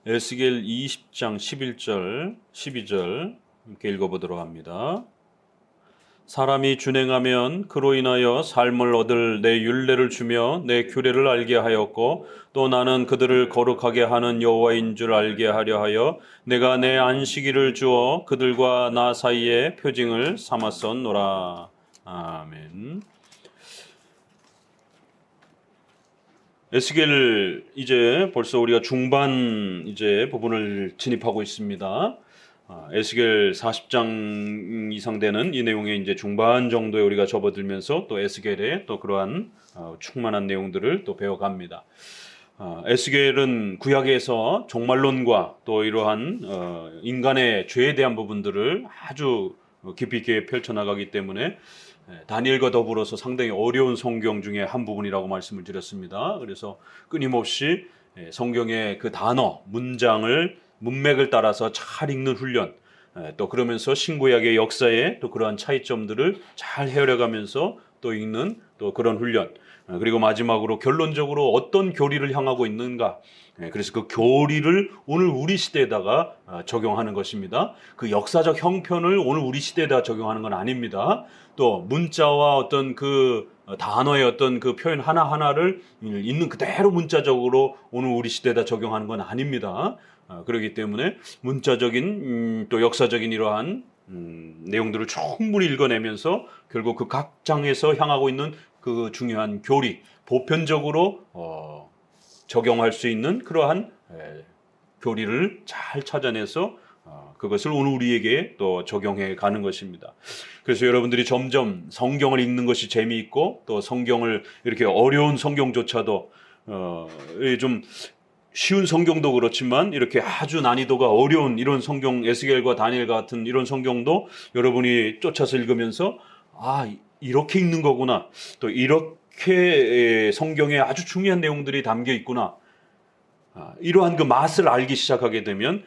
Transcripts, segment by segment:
에스겔 20장 11절, 12절 이렇게 읽어보도록 합니다. 사람이 준행하면 그로 인하여 삶을 얻을 내 율례를 주며 내 규례를 알게 하였고 또 나는 그들을 거룩하게 하는 여호와인 줄 알게 하려 하여 내가 내 안식일을 주어 그들과 나 사이에 표징을 삼았었노라. 아멘. 에스겔 이제 벌써 우리가 중반 이제 부분을 진입하고 있습니다. 에스겔 40장 이상 되는 이 내용의 이제 중반 정도에 우리가 접어들면서 또 에스겔의 또 그러한 충만한 내용들을 또 배워갑니다. 에스겔은 구약에서 종말론과 또 이러한 인간의 죄에 대한 부분들을 아주 깊이 있게 펼쳐나가기 때문에 다니엘과 더불어서 상당히 어려운 성경 중에 한 부분이라고 말씀을 드렸습니다. 그래서 끊임없이 성경의 그 단어, 문맥을 따라서 잘 읽는 훈련, 또 그러면서 신구약의 역사에 또 그러한 차이점들을 잘 헤아려가면서 또 읽는 또 그런 훈련, 그리고 마지막으로 결론적으로 어떤 교리를 향하고 있는가, 그래서 그 교리를 오늘 우리 시대에다가 적용하는 것입니다. 그 역사적 형편을 오늘 우리 시대에다 적용하는 건 아닙니다. 또 문자와 어떤 그 단어의 어떤 그 표현 하나하나를 있는 그대로 문자적으로 오늘 우리 시대에다 적용하는 건 아닙니다. 그렇기 때문에 문자적인 또 역사적인 이러한 내용들을 충분히 읽어내면서 결국 그 각 장에서 향하고 있는 그 중요한 교리, 보편적으로 적용할 수 있는 그러한 교리를 잘 찾아내서 그것을 오늘 우리에게 또 적용해 가는 것입니다. 그래서 여러분들이 점점 성경을 읽는 것이 재미있고 또 성경을 이렇게 어려운 성경조차도 좀 쉬운 성경도 그렇지만 이렇게 아주 난이도가 어려운 이런 성경, 에스겔과 다니엘 같은 이런 성경도 여러분이 쫓아서 읽으면서 이렇게 읽는 거구나, 또 이렇게 성경에 아주 중요한 내용들이 담겨 있구나, 이러한 그 맛을 알기 시작하게 되면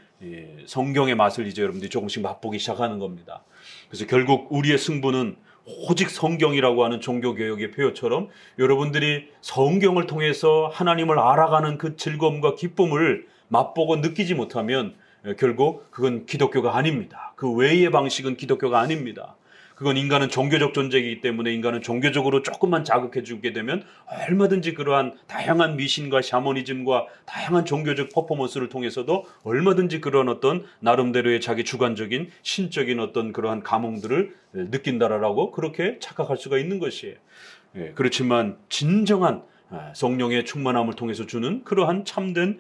성경의 맛을 이제 여러분들이 조금씩 맛보기 시작하는 겁니다. 그래서 결국 우리의 승부는 오직 성경이라고 하는 종교개혁의 표어처럼 여러분들이 성경을 통해서 하나님을 알아가는 그 즐거움과 기쁨을 맛보고 느끼지 못하면 결국 그건 기독교가 아닙니다. 그 외의 방식은 기독교가 아닙니다. 그건 인간은 종교적 존재이기 때문에 인간은 종교적으로 조금만 자극해 주게 되면 얼마든지 그러한 다양한 미신과 샤머니즘과 다양한 종교적 퍼포먼스를 통해서도 얼마든지 그런 어떤 나름대로의 자기 주관적인 신적인 어떤 그러한 감흥들을 느낀다라고 그렇게 착각할 수가 있는 것이에요. 그렇지만 진정한 성령의 충만함을 통해서 주는 그러한 참된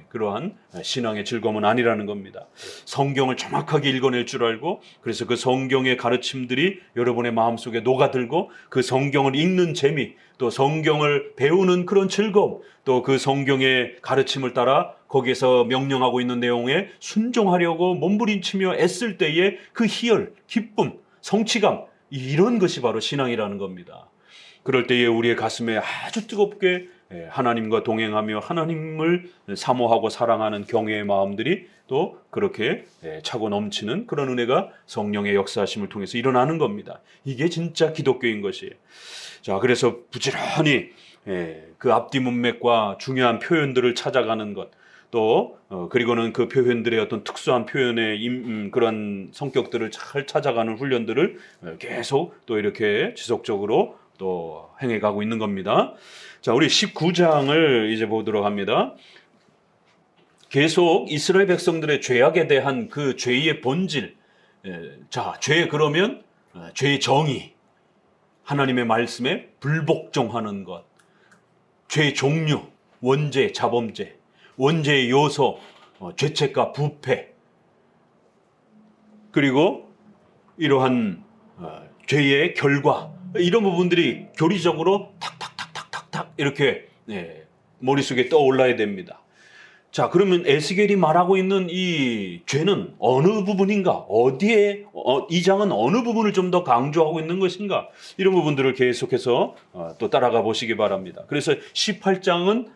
그러한 신앙의 즐거움은 아니라는 겁니다. 성경을 정확하게 읽어낼 줄 알고, 그래서 그 성경의 가르침들이 여러분의 마음속에 녹아들고 그 성경을 읽는 재미, 또 성경을 배우는 그런 즐거움, 또 그 성경의 가르침을 따라 거기에서 명령하고 있는 내용에 순종하려고 몸부림치며 애쓸 때의 그 희열, 기쁨, 성취감, 이런 것이 바로 신앙이라는 겁니다. 그럴 때에 우리의 가슴에 아주 뜨겁게 하나님과 동행하며 하나님을 사모하고 사랑하는 경외의 마음들이 또 그렇게 차고 넘치는 그런 은혜가 성령의 역사하심을 통해서 일어나는 겁니다. 이게 진짜 기독교인 것이에요. 자, 그래서 부지런히 그 앞뒤 문맥과 중요한 표현들을 찾아가는 것, 또 그리고는 그 표현들의 어떤 특수한 표현의 그런 성격들을 잘 찾아가는 훈련들을 계속 또 이렇게 지속적으로 또 행해가고 있는 겁니다. 자, 우리 19장을 이제 보도록 합니다. 계속 이스라엘 백성들의 죄악에 대한 그 죄의 본질, 자, 죄 그러면 죄의 정의, 하나님의 말씀에 불복종하는 것, 죄의 종류, 원죄, 자범죄, 원죄의 요소, 죄책과 부패, 그리고 이러한 죄의 결과, 이런 부분들이 교리적으로 탁탁탁탁탁탁 이렇게 머릿속에 떠올라야 됩니다. 자, 그러면 에스겔이 말하고 있는 이 죄는 어느 부분인가? 어디에 이 장은 어느 부분을 좀 더 강조하고 있는 것인가? 이런 부분들을 계속해서 또 따라가 보시기 바랍니다. 그래서 18장은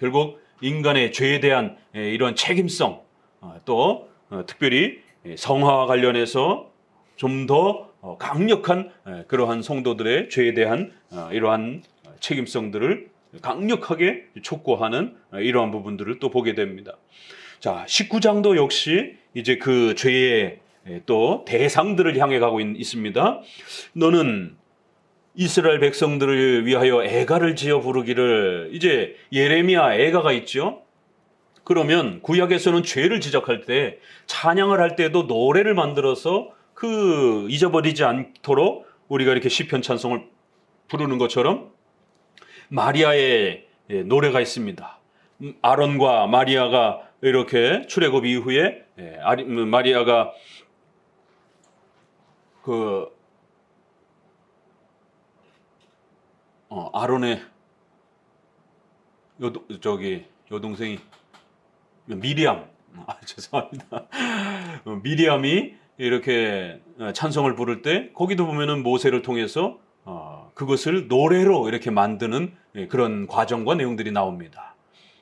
결국 인간의 죄에 대한 이런 책임성, 또 특별히 성화와 관련해서 좀 더 강력한 그러한 성도들의 죄에 대한 이러한 책임성들을 강력하게 촉구하는 이러한 부분들을 또 보게 됩니다. 자, 19장도 역시 이제 그 죄의 또 대상들을 향해 가고 있습니다. 너는 이스라엘 백성들을 위하여 애가를 지어 부르기를. 이제 예레미야 애가가 있죠. 그러면 구약에서는 죄를 지적할 때, 찬양을 할 때도 노래를 만들어서 그 잊어버리지 않도록 우리가 이렇게 시편 찬송을 부르는 것처럼 마리아의 노래가 있습니다. 아론과 마리아가 이렇게 출애굽 이후에 마리아가 그 아론의 여동생이 미리암, 죄송합니다. 미리암이 이렇게 찬송을 부를 때 거기도 보면은 모세를 통해서 그것을 노래로 이렇게 만드는 그런 과정과 내용들이 나옵니다.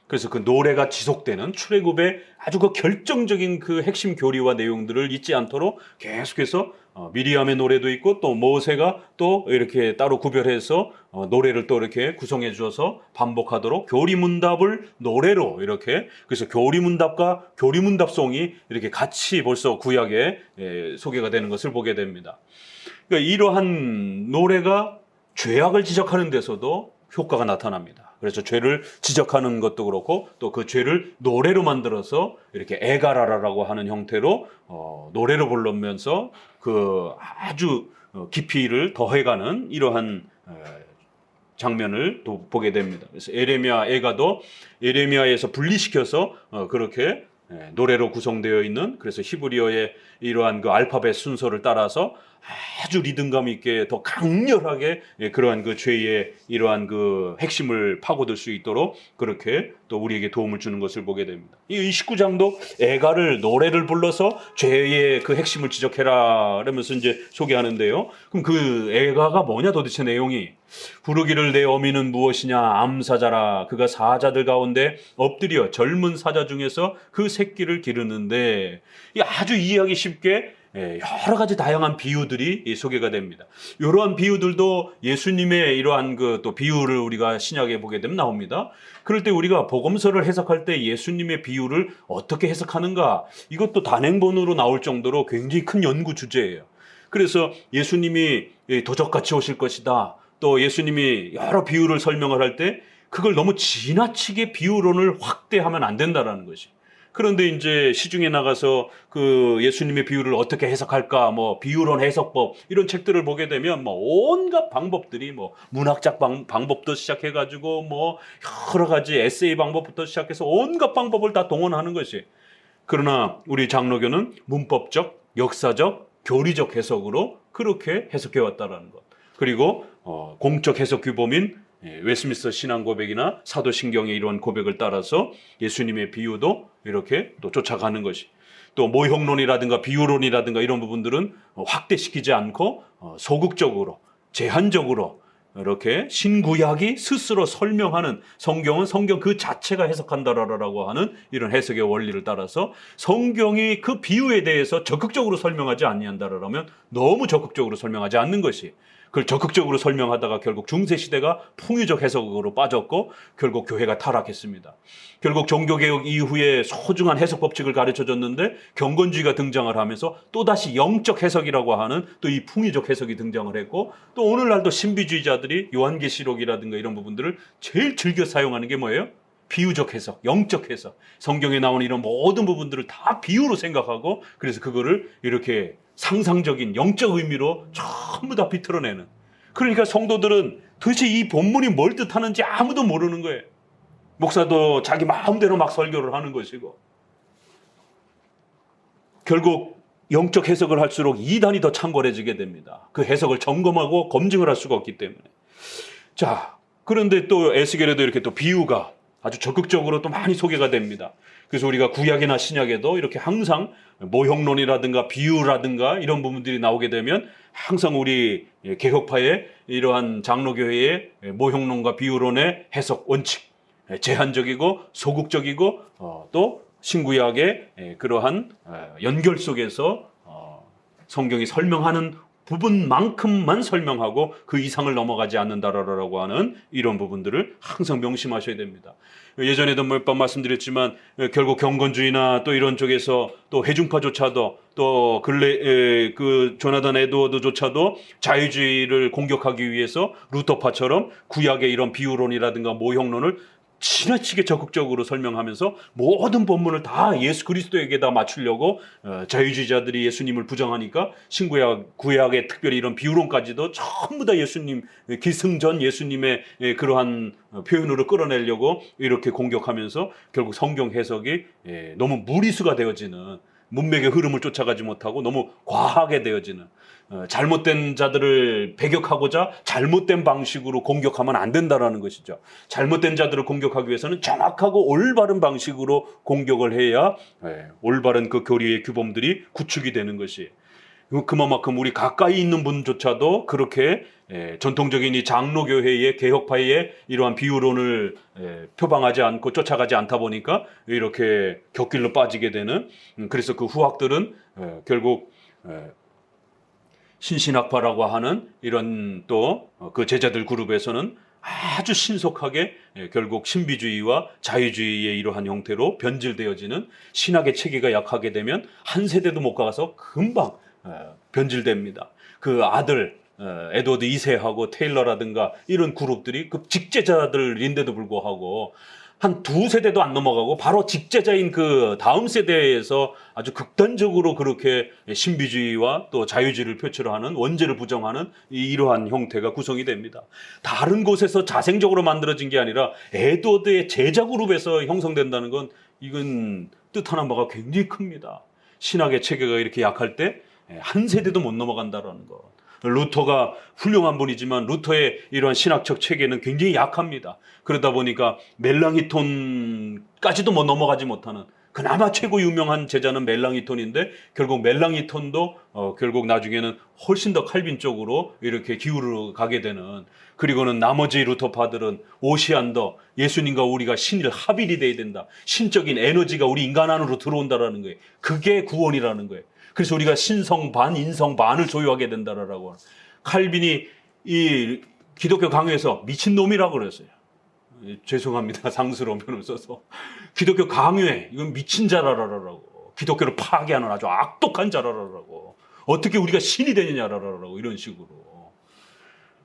그래서 그 노래가 지속되는 출애굽의 아주 그 결정적인 그 핵심 교리와 내용들을 잊지 않도록 계속해서 미리암의 노래도 있고 또 모세가 또 이렇게 따로 구별해서 노래를 또 이렇게 구성해 주어서 반복하도록 교리문답을 노래로 이렇게, 그래서 교리문답과 교리문답송이 이렇게 같이 벌써 구약에 소개가 되는 것을 보게 됩니다. 그러니까 이러한 노래가 죄악을 지적하는 데서도 효과가 나타납니다. 그래서 죄를 지적하는 것도 그렇고 또 그 죄를 노래로 만들어서 이렇게 에가라라고 하는 형태로 노래로 부르면서 그 아주 깊이를 더해가는 이러한 장면을 또 보게 됩니다. 그래서 에레미야 애가도 에레미야에서 분리시켜서 그렇게 노래로 구성되어 있는, 그래서 히브리어의 이러한 그 알파벳 순서를 따라서 아주 리듬감 있게 더 강렬하게 그러한 그 죄의 이러한 그 핵심을 파고들 수 있도록 그렇게 또 우리에게 도움을 주는 것을 보게 됩니다. 이 19장도 애가를 노래를 불러서 죄의 그 핵심을 지적해라 그러면서 이제 소개하는데요. 그럼 그 애가가 뭐냐 도대체 내용이? 부르기를 내 어미는 무엇이냐, 암사자라. 그가 사자들 가운데 엎드려 젊은 사자 중에서 그 새끼를 기르는데, 아주 이해하기 쉽게 여러 가지 다양한 비유들이 소개가 됩니다. 이러한 비유들도 예수님의 이러한 그 또 비유를 우리가 신약에 보게 되면 나옵니다. 그럴 때 우리가 복음서를 해석할 때 예수님의 비유를 어떻게 해석하는가, 이것도 단행본으로 나올 정도로 굉장히 큰 연구 주제예요. 그래서 예수님이 도적같이 오실 것이다, 또 예수님이 여러 비유를 설명을 할 때 그걸 너무 지나치게 비유론을 확대하면 안 된다라는 것이. 그런데 이제 시중에 나가서 그 예수님의 비유를 어떻게 해석할까, 뭐 비유론 해석법 이런 책들을 보게 되면 뭐 온갖 방법들이, 뭐 문학적 방법도 시작해가지고 뭐 여러 가지 에세이 방법부터 시작해서 온갖 방법을 다 동원하는 것이. 그러나 우리 장로교는 문법적, 역사적, 교리적 해석으로 그렇게 해석해 왔다라는 것. 그리고 공적 해석 규범인 웨스민스터 신앙고백이나 사도신경의 이러한 고백을 따라서 예수님의 비유도 이렇게 또 쫓아가는 것이. 또 모형론이라든가 비유론이라든가 이런 부분들은 확대시키지 않고 소극적으로, 제한적으로 이렇게 신구약이 스스로 설명하는, 성경은 성경 그 자체가 해석한다라고 하는 이런 해석의 원리를 따라서 성경이 그 비유에 대해서 적극적으로 설명하지 아니한다라면 너무 적극적으로 설명하지 않는 것이, 그걸 적극적으로 설명하다가 결국 중세시대가 풍유적 해석으로 빠졌고 결국 교회가 타락했습니다. 결국 종교개혁 이후에 소중한 해석 법칙을 가르쳐줬는데 경건주의가 등장을 하면서 또다시 영적 해석이라고 하는 또 이 풍유적 해석이 등장을 했고, 또 오늘날도 신비주의자들이 요한계시록이라든가 이런 부분들을 제일 즐겨 사용하는 게 뭐예요? 비유적 해석, 영적 해석. 성경에 나오는 이런 모든 부분들을 다 비유로 생각하고, 그래서 그거를 이렇게 상상적인 영적 의미로 전부 다 비틀어내는. 그러니까 성도들은 도대체 이 본문이 뭘 뜻하는지 아무도 모르는 거예요. 목사도 자기 마음대로 막 설교를 하는 것이고, 결국 영적 해석을 할수록 이단이 더 창궐해지게 됩니다. 그 해석을 점검하고 검증을 할 수가 없기 때문에. 자, 그런데 또 에스겔에도 이렇게 또 비유가 아주 적극적으로 또 많이 소개가 됩니다. 그래서 우리가 구약이나 신약에도 이렇게 항상 모형론이라든가 비유라든가 이런 부분들이 나오게 되면 항상 우리 개혁파의 이러한 장로교회의 모형론과 비유론의 해석 원칙, 제한적이고 소극적이고 또 신구약의 그러한 연결 속에서 성경이 설명하는 부분만큼만 설명하고 그 이상을 넘어가지 않는다라고 하는 이런 부분들을 항상 명심하셔야 됩니다. 예전에도 몇 번 말씀드렸지만 결국 경건주의나 또 이런 쪽에서 또 회중파조차도 또 근래 그 조나단 에드워드조차도 자유주의를 공격하기 위해서 루터파처럼 구약의 이런 비유론이라든가 모형론을 지나치게 적극적으로 설명하면서 모든 본문을 다 예수 그리스도에게다 맞추려고 자유주의자들이 예수님을 부정하니까 신구약, 구약의 특별히 이런 비유론까지도 전부 다 예수님, 기승전 예수님의 그러한 표현으로 끌어내려고 이렇게 공격하면서 결국 성경 해석이 너무 무리수가 되어지는, 문맥의 흐름을 쫓아가지 못하고 너무 과하게 되어지는, 잘못된 자들을 배격하고자 잘못된 방식으로 공격하면 안 된다라는 것이죠. 잘못된 자들을 공격하기 위해서는 정확하고 올바른 방식으로 공격을 해야 올바른 그 교리의 규범들이 구축이 되는 것이, 그만큼 우리 가까이 있는 분조차도 그렇게 전통적인 이 장로교회의 개혁파의 이러한 비유론을 표방하지 않고 쫓아가지 않다 보니까 이렇게 곁길로 빠지게 되는, 그래서 그 후학들은 결국 신신학파라고 하는 이런 또 그 제자들 그룹에서는 아주 신속하게 결국 신비주의와 자유주의의 이러한 형태로 변질되어지는, 신학의 체계가 약하게 되면 한 세대도 못 가서 금방 변질됩니다. 그 아들 에드워드 2세하고 테일러라든가 이런 그룹들이 그 직제자들인데도 불구하고 한 두 세대도 안 넘어가고 바로 직제자인 그 다음 세대에서 아주 극단적으로 그렇게 신비주의와 또 자유주의를 표출하는, 원죄를 부정하는 이러한 형태가 구성이 됩니다. 다른 곳에서 자생적으로 만들어진 게 아니라 에드워드의 제자 그룹에서 형성된다는 건, 이건 뜻하는 바가 굉장히 큽니다. 신학의 체계가 이렇게 약할 때 한 세대도 못 넘어간다라는 것. 루터가 훌륭한 분이지만 루터의 이러한 신학적 체계는 굉장히 약합니다. 그러다 보니까 멜랑이톤까지도 뭐 넘어가지 못하는, 그나마 최고 유명한 제자는 멜랑이톤인데 결국 멜랑이톤도 결국 나중에는 훨씬 더 칼빈 쪽으로 이렇게 기울어 가게 되는, 그리고는 나머지 루터파들은 오시안더, 예수님과 우리가 신일 합일이 돼야 된다, 신적인 에너지가 우리 인간 안으로 들어온다라는 거예요. 그게 구원이라는 거예요. 그래서 우리가 신성 반, 인성 반을 소유하게 된다라고. 칼빈이 이 기독교 강요에서 미친놈이라고 그랬어요. 죄송합니다. 상스러운 표현을 써서. 기독교 강요에 이건 미친 자라라라고. 기독교를 파괴하는 아주 악독한 자라라라고. 어떻게 우리가 신이 되느냐라라고, 이런 식으로.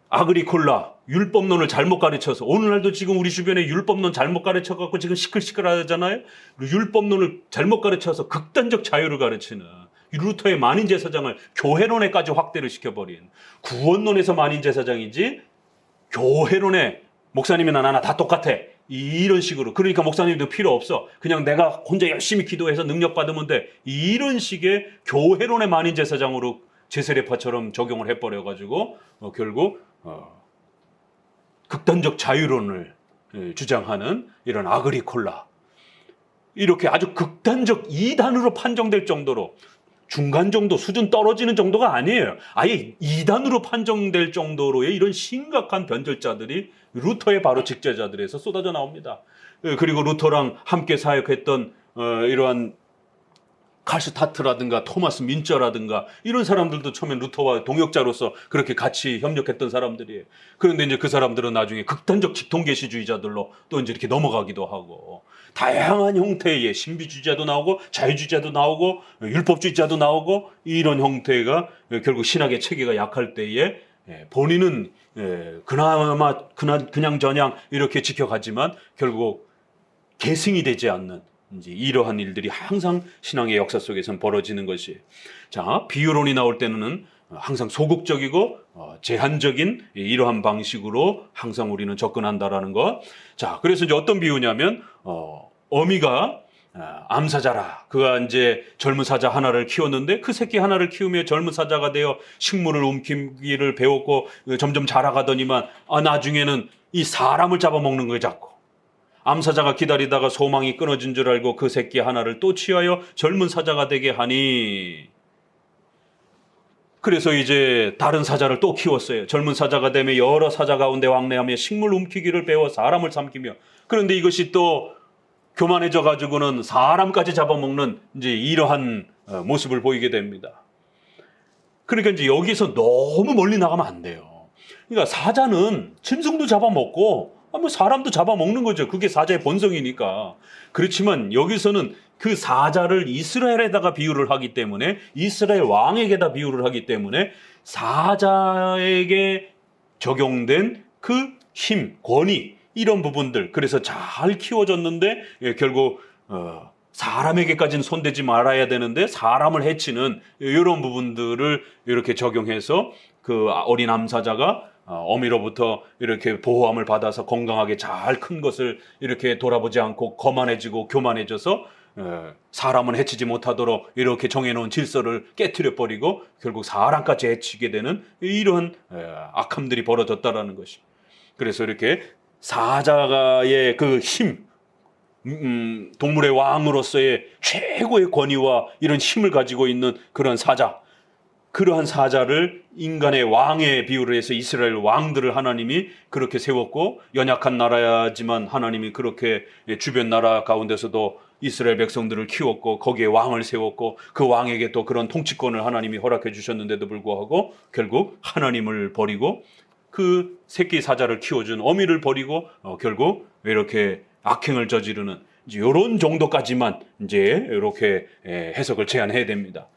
아그리콜라, 율법론을 잘못 가르쳐서, 오늘날도 지금 우리 주변에 율법론 잘못 가르쳐갖고 지금 시끌시끌 하잖아요. 율법론을 잘못 가르쳐서 극단적 자유를 가르치는 루터의 만인제사장을 교회론에까지 확대를 시켜버린, 구원론에서 만인제사장이지 교회론에 목사님이나 나나 다 똑같아, 이런 식으로. 그러니까 목사님도 필요 없어, 그냥 내가 혼자 열심히 기도해서 능력 받으면 돼, 이런 식의 교회론의 만인제사장으로 제세례파처럼 적용을 해버려가지고 결국 극단적 자유론을 주장하는 이런 아그리콜라, 이렇게 아주 극단적 이단으로 판정될 정도로, 중간 정도 수준 떨어지는 정도가 아니에요. 아예 2단으로 판정될 정도로의 이런 심각한 변절자들이 루터의 바로 직제자들에서 쏟아져 나옵니다. 그리고 루터랑 함께 사역했던 이러한 칼스타트라든가 토마스 민저라든가 이런 사람들도 처음엔 루터와 동역자로서 그렇게 같이 협력했던 사람들이에요. 그런데 이제 그 사람들은 나중에 극단적 직통계시주의자들로 또 이제 이렇게 넘어가기도 하고, 다양한 형태의 신비주의자도 나오고 자유주의자도 나오고 율법주의자도 나오고, 이런 형태가 결국 신학의 체계가 약할 때에 본인은 그나마 그냥저냥 이렇게 지켜가지만 결국 계승이 되지 않는, 이제 이러한 일들이 항상 신앙의 역사 속에서는 벌어지는 것이. 자, 비유론이 나올 때는 항상 소극적이고 제한적인 이러한 방식으로 항상 우리는 접근한다라는 것. 자, 그래서 이제 어떤 비유냐면 어미가 암사자라, 그가 이제 젊은 사자 하나를 키웠는데 그 새끼 하나를 키우며 젊은 사자가 되어 식물을 움키기를 배웠고 점점 자라가더니만 나중에는 이 사람을 잡아먹는 거예요, 자꾸. 암사자가 기다리다가 소망이 끊어진 줄 알고 그 새끼 하나를 또 취하여 젊은 사자가 되게 하니, 그래서 이제 다른 사자를 또 키웠어요. 젊은 사자가 되며 여러 사자 가운데 왕래하며 식물 움키기를 배워 사람을 삼키며, 그런데 이것이 또 교만해져 가지고는 사람까지 잡아먹는 이제 이러한 모습을 보이게 됩니다. 그러니까 이제 여기서 너무 멀리 나가면 안 돼요. 그러니까 사자는 짐승도 잡아먹고 뭐 사람도 잡아먹는 거죠. 그게 사자의 본성이니까. 그렇지만 여기서는 그 사자를 이스라엘에다가 비유를 하기 때문에, 이스라엘 왕에게다 비유를 하기 때문에 사자에게 적용된 그 힘, 권위, 이런 부분들, 그래서 잘 키워졌는데 결국 사람에게까지는 손대지 말아야 되는데 사람을 해치는 이런 부분들을 이렇게 적용해서 그 어린 암사자가 어미로부터 이렇게 보호함을 받아서 건강하게 잘 큰 것을 이렇게 돌아보지 않고 거만해지고 교만해져서 사람은 해치지 못하도록 이렇게 정해놓은 질서를 깨트려 버리고 결국 사람까지 해치게 되는 이런 악함들이 벌어졌다라는 것이. 그래서 이렇게 사자의 그 힘, 동물의 왕으로서의 최고의 권위와 이런 힘을 가지고 있는 그런 사자, 그러한 사자를 인간의 왕에 비유를 해서 이스라엘 왕들을 하나님이 그렇게 세웠고, 연약한 나라지만 하나님이 그렇게 주변 나라 가운데서도 이스라엘 백성들을 키웠고 거기에 왕을 세웠고 그 왕에게 또 그런 통치권을 하나님이 허락해 주셨는데도 불구하고 결국 하나님을 버리고 그 새끼 사자를 키워준 어미를 버리고 결국 이렇게 악행을 저지르는, 이제 이런 정도까지만 이제 이렇게 해석을 제한해야 됩니다.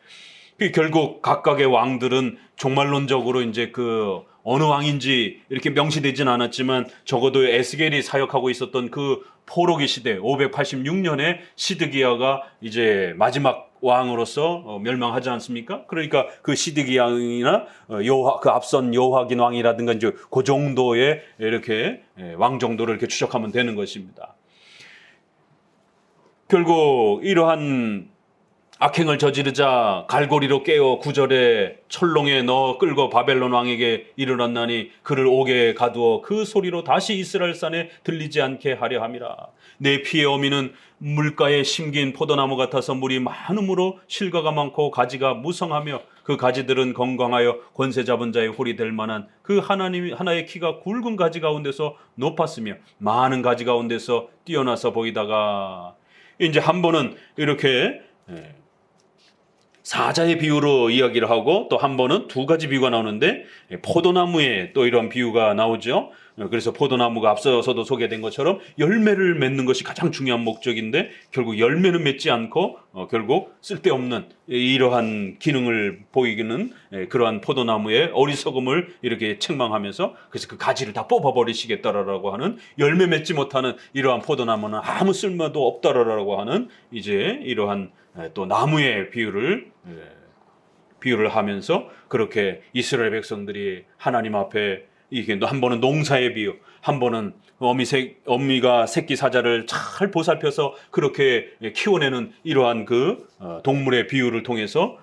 결국 각각의 왕들은 종말론적으로 이제 그 어느 왕인지 이렇게 명시되진 않았지만 적어도 에스겔이 사역하고 있었던 그 포로기 시대 586년에 시드기야가 이제 마지막 왕으로서 멸망하지 않습니까? 그러니까 그 시드기야나 그 앞선 여호와긴 왕이라든가 이제 그 정도의 이렇게 왕 정도를 이렇게 추적하면 되는 것입니다. 결국 이러한 악행을 저지르자 갈고리로 깨어 9절에 철롱에 넣어 끌고 바벨론 왕에게 이르렀나니 그를 옥에 가두어 그 소리로 다시 이스라엘 산에 들리지 않게 하려 함이라. 내 피의 어미는 물가에 심긴 포도나무 같아서 물이 많음으로 실과가 많고 가지가 무성하며 그 가지들은 건강하여 권세 잡은 자의 홀이 될 만한 그 하나의 키가 굵은 가지 가운데서 높았으며 많은 가지 가운데서 뛰어나서 보이다가, 이제 한 번은 이렇게 사자의 비유로 이야기를 하고 또 한 번은 두 가지 비유가 나오는데 포도나무에 또 이런 비유가 나오죠. 그래서 포도나무가 앞서서도 소개된 것처럼 열매를 맺는 것이 가장 중요한 목적인데 결국 열매는 맺지 않고 결국 쓸데없는 이러한 기능을 보이는 그러한 포도나무의 어리석음을 이렇게 책망하면서, 그래서 그 가지를 다 뽑아버리시겠다라고 하는, 열매 맺지 못하는 이러한 포도나무는 아무 쓸모도 없다라고 하는 이제 이러한 또 나무의 비유를 하면서 그렇게 이스라엘 백성들이 하나님 앞에 이게 한 번은 농사의 비유, 한 번은 어미가 새끼 사자를 잘 보살펴서 그렇게 키워내는 이러한 그 동물의 비유를 통해서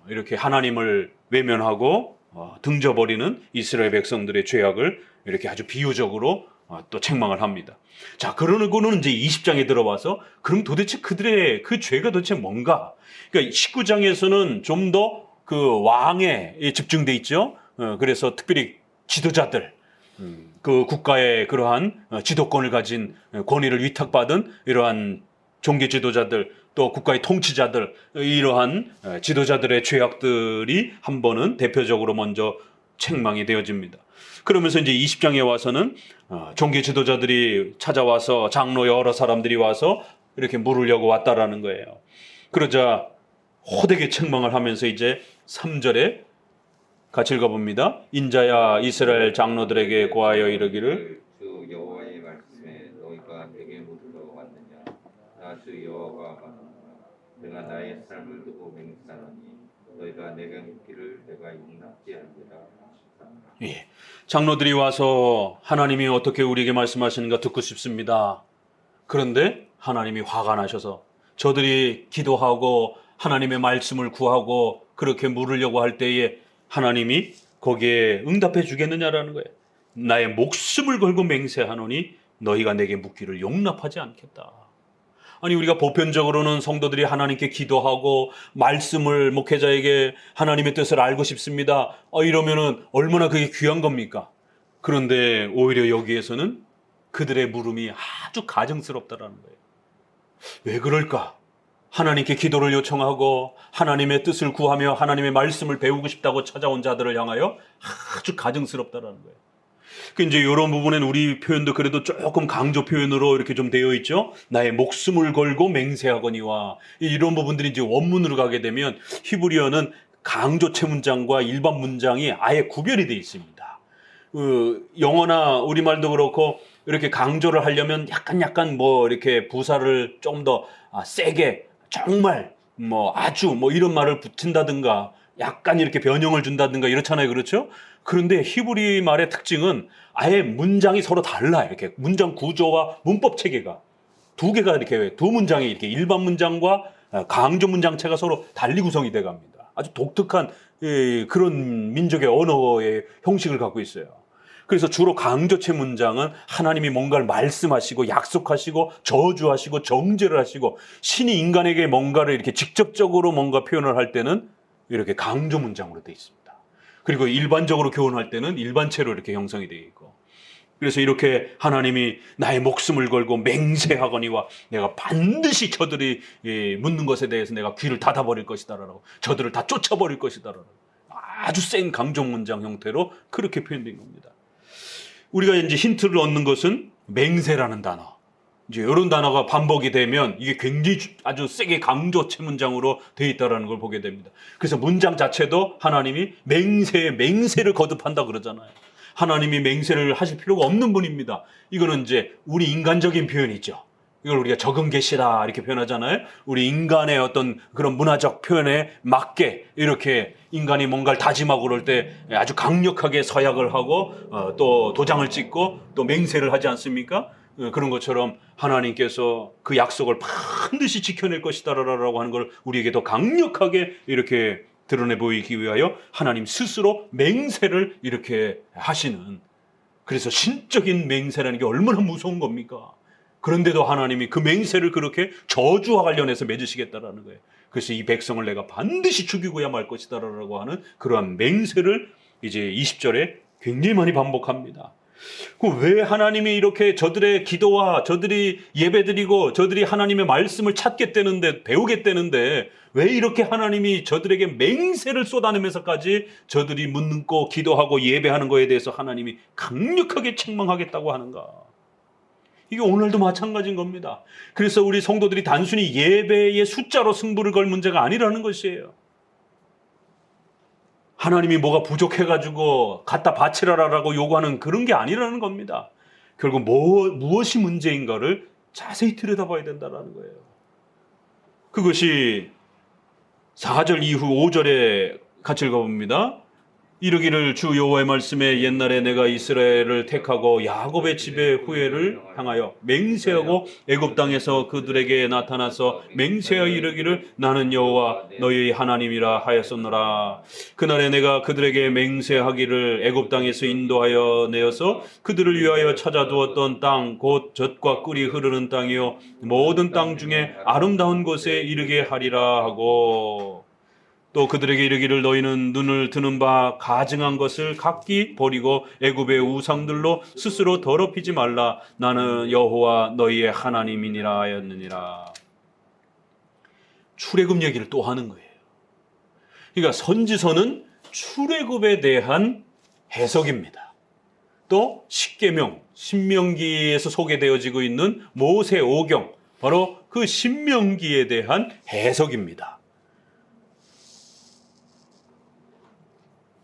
이렇게 하나님을 외면하고 등져버리는 이스라엘 백성들의 죄악을 이렇게 아주 비유적으로 또 책망을 합니다. 자, 그러고는 이제 20장에 들어와서 그럼 도대체 그들의 그 죄가 도대체 뭔가? 그러니까 19장에서는 좀 더 그 왕에 집중돼 있죠. 그래서 특별히 지도자들, 그 국가의 그러한 지도권을 가진 권위를 위탁받은 이러한 종교 지도자들, 또 국가의 통치자들, 이러한 지도자들의 죄악들이 한 번은 대표적으로 먼저 책망이 되어집니다. 그러면서 이제 20장에 와서는 종교 지도자들이 찾아와서 장로 여러 사람들이 와서 이렇게 물으려고 왔다라는 거예요. 그러자 호되게 책망을 하면서 이제 3절에 같이 읽어봅니다. 인자야 이스라엘 장로들에게 고하여 이르기를 주 여호와의 말씀에 너희가 내게 묻으러 왔느냐? 나 주 여호와가 내가 나의 삶을 두고 맹세하노니 너희가 내게 묻기를 내가 용납지 않으리라. 예, 장로들이 와서 하나님이 어떻게 우리에게 말씀하시는가 듣고 싶습니다. 그런데 하나님이 화가 나셔서 저들이 기도하고 하나님의 말씀을 구하고 그렇게 물으려고 할 때에 하나님이 거기에 응답해 주겠느냐라는 거예요. 나의 목숨을 걸고 맹세하노니 너희가 내게 묻기를 용납하지 않겠다. 아니, 우리가 보편적으로는 성도들이 하나님께 기도하고 말씀을 목회자에게 하나님의 뜻을 알고 싶습니다. 이러면은 얼마나 그게 귀한 겁니까? 그런데 오히려 여기에서는 그들의 물음이 아주 가증스럽다라는 거예요. 왜 그럴까? 하나님께 기도를 요청하고 하나님의 뜻을 구하며 하나님의 말씀을 배우고 싶다고 찾아온 자들을 향하여 아주 가증스럽다라는 거예요. 그 이제 이런 부분엔 우리 표현도 그래도 조금 강조 표현으로 이렇게 좀 되어 있죠. 나의 목숨을 걸고 맹세하거니와, 이런 부분들이 이제 원문으로 가게 되면 히브리어는 강조체 문장과 일반 문장이 아예 구별이 되어 있습니다. 영어나 우리말도 그렇고 이렇게 강조를 하려면 약간 뭐 이렇게 부사를 좀 더 세게, 정말 뭐 아주 뭐 이런 말을 붙인다든가 약간 이렇게 변형을 준다든가 이렇잖아요. 그렇죠? 그런데 히브리 말의 특징은 아예 문장이 서로 달라. 이렇게 문장 구조와 문법 체계가 두 개가 이렇게 두 문장이 이렇게 일반 문장과 강조 문장체가 서로 달리 구성이 돼 갑니다. 아주 독특한 그런 민족의 언어의 형식을 갖고 있어요. 그래서 주로 강조체 문장은 하나님이 뭔가를 말씀하시고 약속하시고 저주하시고 정죄를 하시고 신이 인간에게 뭔가를 이렇게 직접적으로 뭔가 표현을 할 때는 이렇게 강조 문장으로 되어 있습니다. 그리고 일반적으로 교훈할 때는 일반체로 이렇게 형성이 되어 있고, 그래서 이렇게 하나님이 나의 목숨을 걸고 맹세하거니와 내가 반드시 저들이 묻는 것에 대해서 내가 귀를 닫아버릴 것이다라고, 저들을 다 쫓아버릴 것이다라고 아주 센 강조 문장 형태로 그렇게 표현된 겁니다. 우리가 이제 힌트를 얻는 것은 맹세라는 단어. 이제 이런 단어가 반복이 되면 이게 굉장히 아주 세게 강조체 문장으로 되어 있다는 걸 보게 됩니다. 그래서 문장 자체도 하나님이 맹세를 거듭한다 그러잖아요. 하나님이 맹세를 하실 필요가 없는 분입니다. 이거는 이제 우리 인간적인 표현이죠. 이걸 우리가 적은 계시다 이렇게 표현하잖아요. 우리 인간의 어떤 그런 문화적 표현에 맞게 이렇게 인간이 뭔가를 다짐하고 그럴 때 아주 강력하게 서약을 하고 또 도장을 찍고 또 맹세를 하지 않습니까? 그런 것처럼 하나님께서 그 약속을 반드시 지켜낼 것이다라고 하는 걸 우리에게 더 강력하게 이렇게 드러내 보이기 위하여 하나님 스스로 맹세를 이렇게 하시는, 그래서 신적인 맹세라는 게 얼마나 무서운 겁니까? 그런데도 하나님이 그 맹세를 그렇게 저주와 관련해서 맺으시겠다라는 거예요. 그래서 이 백성을 내가 반드시 죽이고야 말 것이다라고 하는 그러한 맹세를 이제 20절에 굉장히 많이 반복합니다. 왜 하나님이 이렇게 저들의 기도와 저들이 예배드리고 저들이 하나님의 말씀을 찾겠다는데 배우겠다는데 왜 이렇게 하나님이 저들에게 맹세를 쏟아내면서까지 저들이 묻고 기도하고 예배하는 것에 대해서 하나님이 강력하게 책망하겠다고 하는가? 이게 오늘도 마찬가지인 겁니다. 그래서 우리 성도들이 단순히 예배의 숫자로 승부를 걸 문제가 아니라는 것이에요. 하나님이 뭐가 부족해가지고 갖다 바치라라고 요구하는 그런 게 아니라는 겁니다. 결국 무엇이 문제인가를 자세히 들여다봐야 된다는 거예요. 그것이 4절 이후 5절에 같이 읽어봅니다. 이르기를 주 여호와의 말씀에 옛날에 내가 이스라엘을 택하고 야곱의 집의 후예를 향하여 맹세하고 애굽 땅에서 그들에게 나타나서 맹세하여 이르기를 나는 여호와 너희의 하나님이라 하였었노라. 그날에 내가 그들에게 맹세하기를 애굽 땅에서 인도하여 내어서 그들을 위하여 찾아두었던 땅 곧 젖과 꿀이 흐르는 땅이요 모든 땅 중에 아름다운 곳에 이르게 하리라 하고, 또 그들에게 이르기를 너희는 눈을 드는 바 가증한 것을 각기 버리고 애굽의 우상들로 스스로 더럽히지 말라. 나는 여호와 너희의 하나님이니라 하였느니라. 출애굽 얘기를 또 하는 거예요. 그러니까 선지서는 출애굽에 대한 해석입니다. 또 십계명, 신명기에서 소개되어지고 있는 모세 오경, 바로 그 신명기에 대한 해석입니다.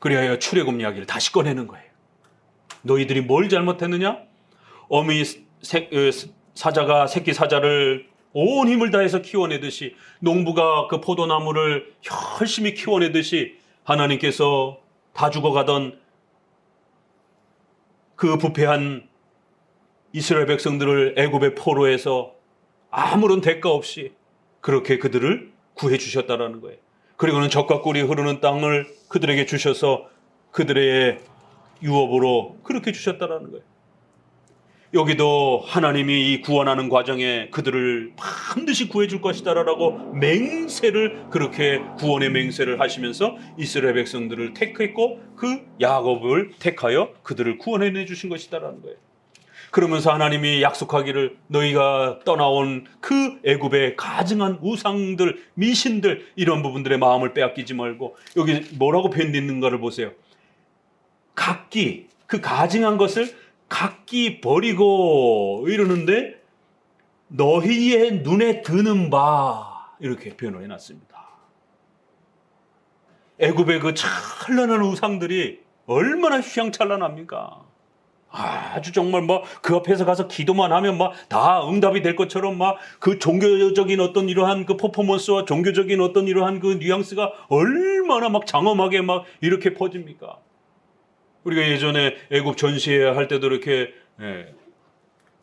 그리하여 출애굽 이야기를 다시 꺼내는 거예요. 너희들이 뭘 잘못했느냐? 어미 사자가 새끼 사자를 온 힘을 다해서 키워내듯이, 농부가 그 포도나무를 열심히 키워내듯이 하나님께서 다 죽어가던 그 부패한 이스라엘 백성들을 애굽의 포로에서 아무런 대가 없이 그렇게 그들을 구해 주셨다라는 거예요. 그리고는 젖과 꿀이 흐르는 땅을 그들에게 주셔서 그들의 유업으로 그렇게 주셨다라는 거예요. 여기도 하나님이 이 구원하는 과정에 그들을 반드시 구해줄 것이다라고 맹세를, 그렇게 구원의 맹세를 하시면서 이스라엘 백성들을 택했고 그 야곱을 택하여 그들을 구원해 주신 것이다라는 거예요. 그러면서 하나님이 약속하기를 너희가 떠나온 그 애굽의 가증한 우상들, 미신들 이런 부분들의 마음을 빼앗기지 말고 여기 뭐라고 표현되는가를 보세요. 각기 그 가증한 것을 각기 버리고 이러는데 너희의 눈에 드는 바 이렇게 표현을 해놨습니다. 애굽의 그 찬란한 우상들이 얼마나 휘황찬란합니까? 아주 정말 뭐 그 앞에서 가서 기도만 하면 막 다 응답이 될 것처럼 막 그 종교적인 어떤 이러한 그 퍼포먼스와 종교적인 어떤 이러한 그 뉘앙스가 얼마나 막 장엄하게 막 이렇게 퍼집니까? 우리가 예전에 애굽 전시회 할 때도 이렇게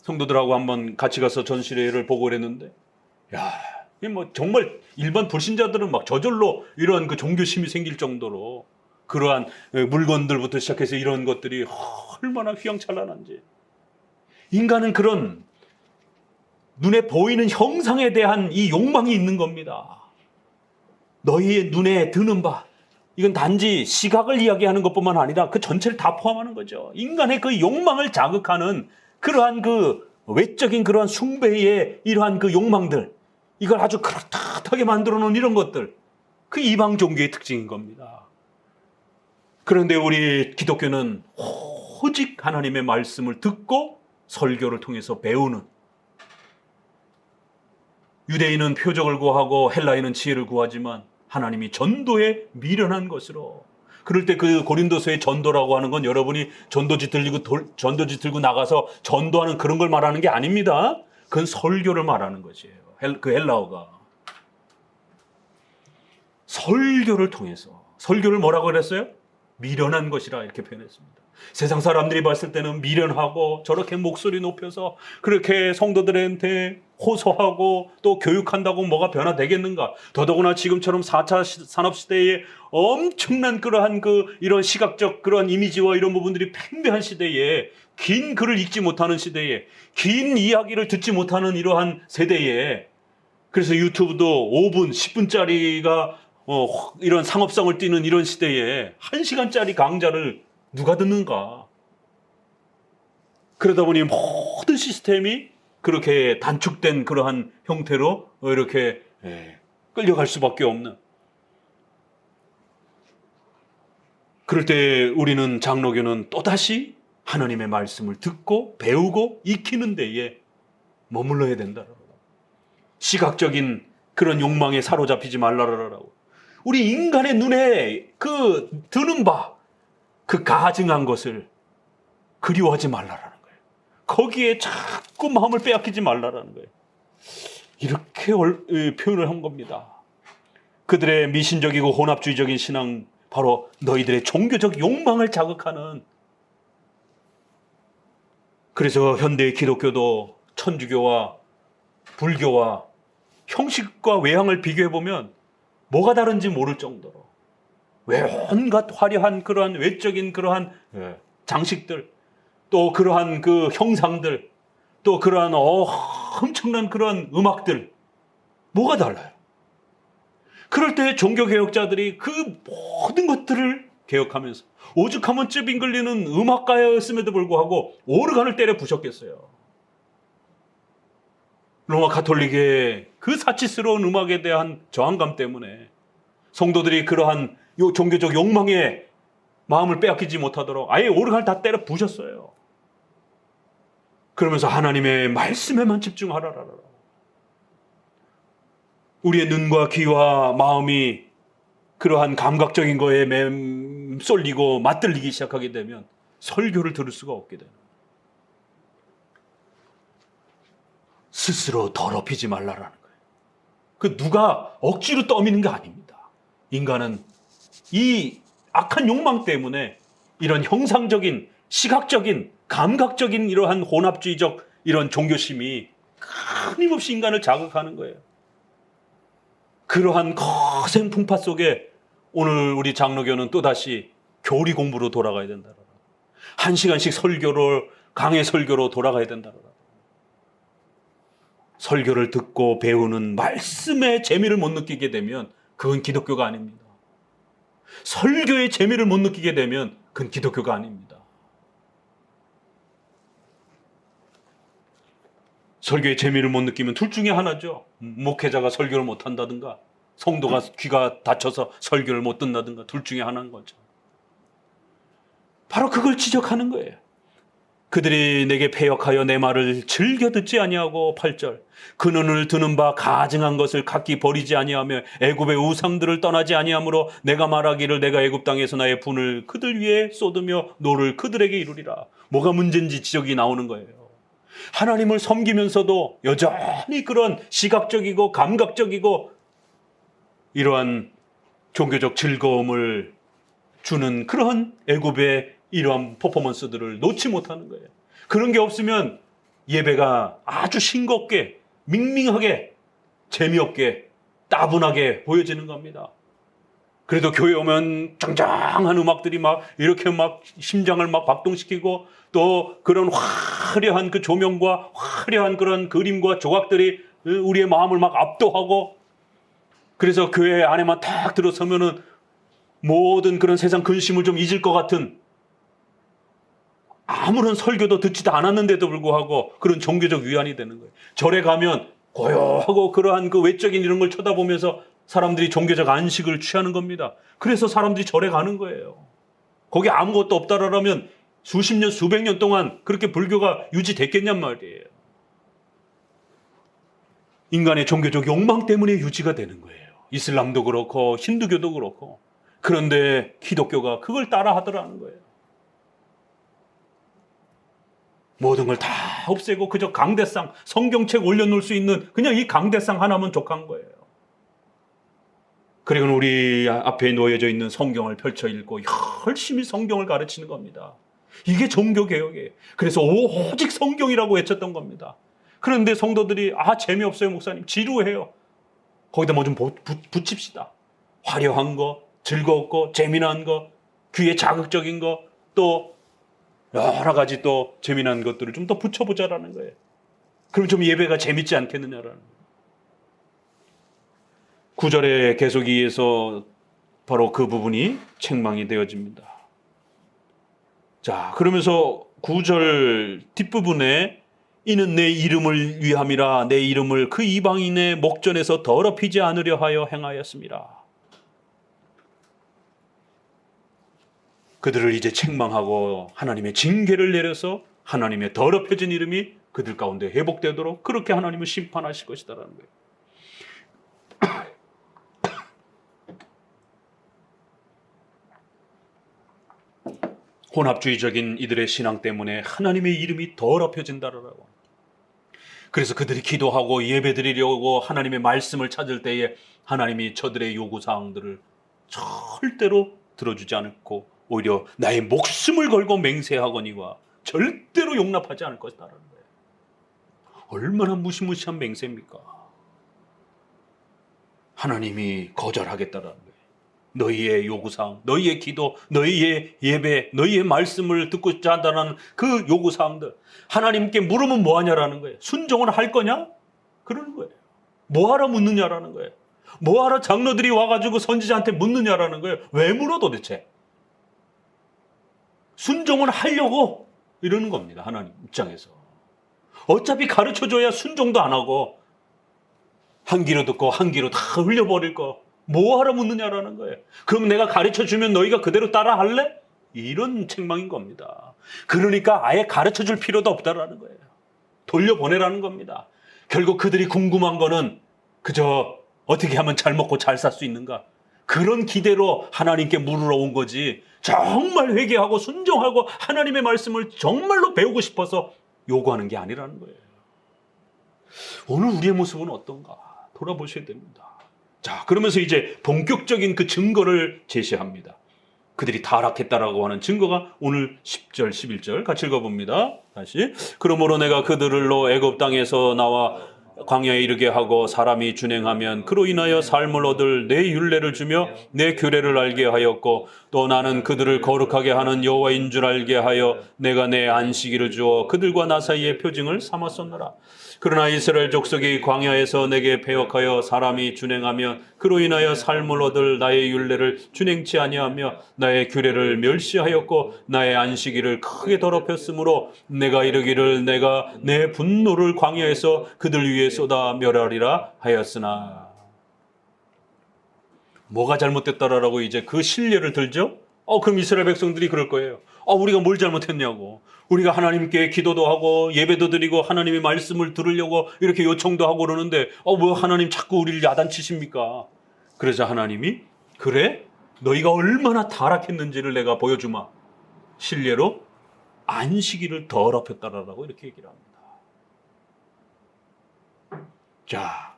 성도들하고 한번 같이 가서 전시회를 보고 그랬는데, 야, 이게 뭐 정말 일반 불신자들은 막 저절로 이러한 그 종교심이 생길 정도로 그러한 물건들부터 시작해서 이런 것들이 얼마나 휘황찬란한지. 인간은 그런 눈에 보이는 형상에 대한 이 욕망이 있는 겁니다. 너희의 눈에 드는 바, 이건 단지 시각을 이야기하는 것뿐만 아니라 그 전체를 다 포함하는 거죠. 인간의 그 욕망을 자극하는 그러한 그 외적인 그러한 숭배의 이러한 그 욕망들, 이걸 아주 그럴듯하게 만들어 놓은 이런 것들, 그 이방 종교의 특징인 겁니다. 그런데 우리 기독교는 오직 하나님의 말씀을 듣고 설교를 통해서 배우는, 유대인은 표적을 구하고 헬라인은 지혜를 구하지만 하나님이 전도에 미련한 것으로, 그럴 때 그 고린도서의 전도라고 하는 건 여러분이 전도지 들고 나가서 전도하는 그런 걸 말하는 게 아닙니다. 그건 설교를 말하는 것이에요. 그 헬라어가 설교를 통해서, 설교를 뭐라고 그랬어요? 미련한 것이라 이렇게 표현했습니다. 세상 사람들이 봤을 때는 미련하고 저렇게 목소리 높여서 그렇게 성도들한테 호소하고 또 교육한다고 뭐가 변화되겠는가? 더더구나 지금처럼 4차 산업시대에 엄청난 그러한 이런 시각적 그러한 이미지와 이런 부분들이 팽배한 시대에, 긴 글을 읽지 못하는 시대에, 긴 이야기를 듣지 못하는 이러한 세대에, 그래서 유튜브도 5분, 10분짜리가 이런 상업성을 띠는 이런 시대에 1시간짜리 강좌를 누가 듣는가? 그러다 보니 모든 시스템이 그렇게 단축된 그러한 형태로 이렇게 끌려갈 수밖에 없는. 그럴 때 우리는, 장로교는 또다시 하나님의 말씀을 듣고 배우고 익히는 데에 머물러야 된다. 시각적인 그런 욕망에 사로잡히지 말라라고. 우리 인간의 눈에 그 드는 바, 그 가증한 것을 그리워하지 말라라는 거예요. 거기에 자꾸 마음을 빼앗기지 말라라는 거예요. 이렇게 표현을 한 겁니다. 그들의 미신적이고 혼합주의적인 신앙, 바로 너희들의 종교적 욕망을 자극하는. 그래서 현대의 기독교도 천주교와 불교와 형식과 외향을 비교해보면 뭐가 다른지 모를 정도로 온갖 화려한 그러한 외적인 그러한 장식들, 또 그러한 그 형상들, 또 그러한 엄청난 그러한 음악들, 뭐가 달라요? 그럴 때 종교개혁자들이 그 모든 것들을 개혁하면서, 오죽하면 쭅잉글리는 음악가였음에도 불구하고 오르간을 때려 부셨겠어요. 로마 가톨릭의 그 사치스러운 음악에 대한 저항감 때문에 성도들이 그러한 종교적 욕망에 마음을 빼앗기지 못하도록 아예 오르간을 다 때려 부셨어요. 그러면서 하나님의 말씀에만 집중하라라. 우리의 눈과 귀와 마음이 그러한 감각적인 거에 쏠리고 맞들리기 시작하게 되면 설교를 들을 수가 없게 돼요. 스스로 더럽히지 말라라는 거예요. 그 누가 억지로 떠미는 게 아닙니다. 인간은 이 악한 욕망 때문에 이런 형상적인, 시각적인, 감각적인 이러한 혼합주의적 이런 종교심이 끊임없이 인간을 자극하는 거예요. 그러한 거센 풍파 속에 오늘 우리 장로교는 또다시 교리 공부로 돌아가야 된다. 1시간씩 설교를, 강해 설교로 돌아가야 된다. 설교를 듣고 배우는 말씀의 재미를 못 느끼게 되면 그건 기독교가 아닙니다. 설교의 재미를 못 느끼게 되면 그건 기독교가 아닙니다. 설교의 재미를 못 느끼면 둘 중에 하나죠. 목회자가 설교를 못 한다든가 성도가 귀가 다쳐서 설교를 못 듣는다든가 둘 중에 하나인 거죠. 바로 그걸 지적하는 거예요. 그들이 내게 패역하여 내 말을 즐겨 듣지 아니하고 8절 그 눈을 드는 바 가증한 것을 각기 버리지 아니하며 애굽의 우상들을 떠나지 아니하므로 내가 말하기를 내가 애굽 땅에서 나의 분을 그들 위에 쏟으며 노를 그들에게 이루리라. 뭐가 문제인지 지적이 나오는 거예요. 하나님을 섬기면서도 여전히 그런 시각적이고 감각적이고 이러한 종교적 즐거움을 주는 그러한 애굽의 이러한 퍼포먼스들을 놓지 못하는 거예요. 그런 게 없으면 예배가 아주 싱겁게 밍밍하게 재미없게 따분하게 보여지는 겁니다. 그래도 교회 오면 짱짱한 음악들이 막 이렇게 막 심장을 막 박동시키고 또 그런 화려한 그 조명과 화려한 그런 그림과 조각들이 우리의 마음을 막 압도하고 그래서 교회 안에만 딱 들어서면은 모든 그런 세상 근심을 좀 잊을 것 같은 아무런 설교도 듣지도 않았는데도 불구하고 그런 종교적 위안이 되는 거예요. 절에 가면 고요하고 그러한 그 외적인 이런 걸 쳐다보면서 사람들이 종교적 안식을 취하는 겁니다. 그래서 사람들이 절에 가는 거예요. 거기 아무것도 없다라면 수십 년, 수백 년 동안 그렇게 불교가 유지됐겠냔 말이에요. 인간의 종교적 욕망 때문에 유지가 되는 거예요. 이슬람도 그렇고 힌두교도 그렇고. 그런데 기독교가 그걸 따라 하더라는 거예요. 모든 걸 다 없애고 그저 강대상, 성경책 올려놓을 수 있는 그냥 이 강대상 하나면 족한 거예요. 그리고 우리 앞에 놓여져 있는 성경을 펼쳐 읽고 열심히 성경을 가르치는 겁니다. 이게 종교개혁이에요. 그래서 오직 성경이라고 외쳤던 겁니다. 그런데 성도들이 재미없어요 목사님, 지루해요. 거기다 뭐 좀 붙입시다. 화려한 거, 즐겁고 재미난 거, 귀에 자극적인 거, 또 여러 가지 또 재미난 것들을 좀 더 붙여보자라는 거예요. 그럼 좀 예배가 재밌지 않겠느냐라는 거예요. 9절의 계속에 의해서 바로 그 부분이 책망이 되어집니다. 자, 그러면서 9절 뒷부분에 이는 내 이름을 위함이라 내 이름을 그 이방인의 목전에서 더럽히지 않으려 하여 행하였습니다. 그들을 이제 책망하고 하나님의 징계를 내려서 하나님의 더럽혀진 이름이 그들 가운데 회복되도록 그렇게 하나님은 심판하실 것이다라는 거예요. 혼합주의적인 이들의 신앙 때문에 하나님의 이름이 더럽혀진다라고. 그래서 그들이 기도하고 예배드리려고 하나님의 말씀을 찾을 때에 하나님이 저들의 요구사항들을 절대로 들어주지 않고 오히려 나의 목숨을 걸고 맹세하거니와 절대로 용납하지 않을 것이다라는 거예요. 얼마나 무시무시한 맹세입니까? 하나님이 거절하겠다라는 거예요. 너희의 요구사항, 너희의 기도, 너희의 예배, 너희의 말씀을 듣고 싶지 않다는 그 요구사항들 하나님께 물으면 뭐하냐라는 거예요. 순종을 할 거냐? 그러는 거예요. 뭐하러 묻느냐라는 거예요. 뭐하러 장로들이 와가지고 선지자한테 묻느냐라는 거예요. 왜 물어 도대체? 순종을 하려고 이러는 겁니다. 하나님 입장에서. 어차피 가르쳐줘야 순종도 안 하고 한 귀로 듣고 한 귀로 다 흘려버릴 거 뭐하러 묻느냐라는 거예요. 그럼 내가 가르쳐주면 너희가 그대로 따라 할래? 이런 책망인 겁니다. 그러니까 아예 가르쳐줄 필요도 없다라는 거예요. 돌려보내라는 겁니다. 결국 그들이 궁금한 거는 그저 어떻게 하면 잘 먹고 잘 살 수 있는가? 그런 기대로 하나님께 물으러 온 거지 정말 회개하고 순종하고 하나님의 말씀을 정말로 배우고 싶어서 요구하는 게 아니라는 거예요. 오늘 우리의 모습은 어떤가 돌아보셔야 됩니다. 자, 그러면서 이제 본격적인 그 증거를 제시합니다. 그들이 타락했다라고 하는 증거가 오늘 10절, 11절 같이 읽어봅니다. 다시. 그러므로 내가 그들로 애굽 땅에서 나와 광야에 이르게 하고 사람이 준행하면 그로 인하여 삶을 얻을 내 율례를 주며 내 규례를 알게 하였고 또 나는 그들을 거룩하게 하는 여호와인 줄 알게 하여 내가 내 안식일을 주어 그들과 나 사이에 표징을 삼았었노라. 그러나 이스라엘 족속이 광야에서 내게 배역하여 사람이 준행하며 그로 인하여 삶을 얻을 나의 율례를 준행치 아니하며 나의 규례를 멸시하였고 나의 안식일을 크게 더럽혔으므로 내가 이르기를 내가 내 분노를 광야에서 그들 위에 쏟아 멸하리라 하였으나. 뭐가 잘못됐다라고 이제 그 신뢰를 들죠? 그럼 이스라엘 백성들이 그럴 거예요. 우리가 뭘 잘못했냐고. 우리가 하나님께 기도도 하고 예배도 드리고 하나님의 말씀을 들으려고 이렇게 요청도 하고 그러는데 뭐 하나님 자꾸 우리를 야단치십니까? 그래서 하나님이 그래? 너희가 얼마나 타락했는지를 내가 보여주마. 신뢰로 안식일을 더럽혔다라고 이렇게 얘기를 합니다. 자,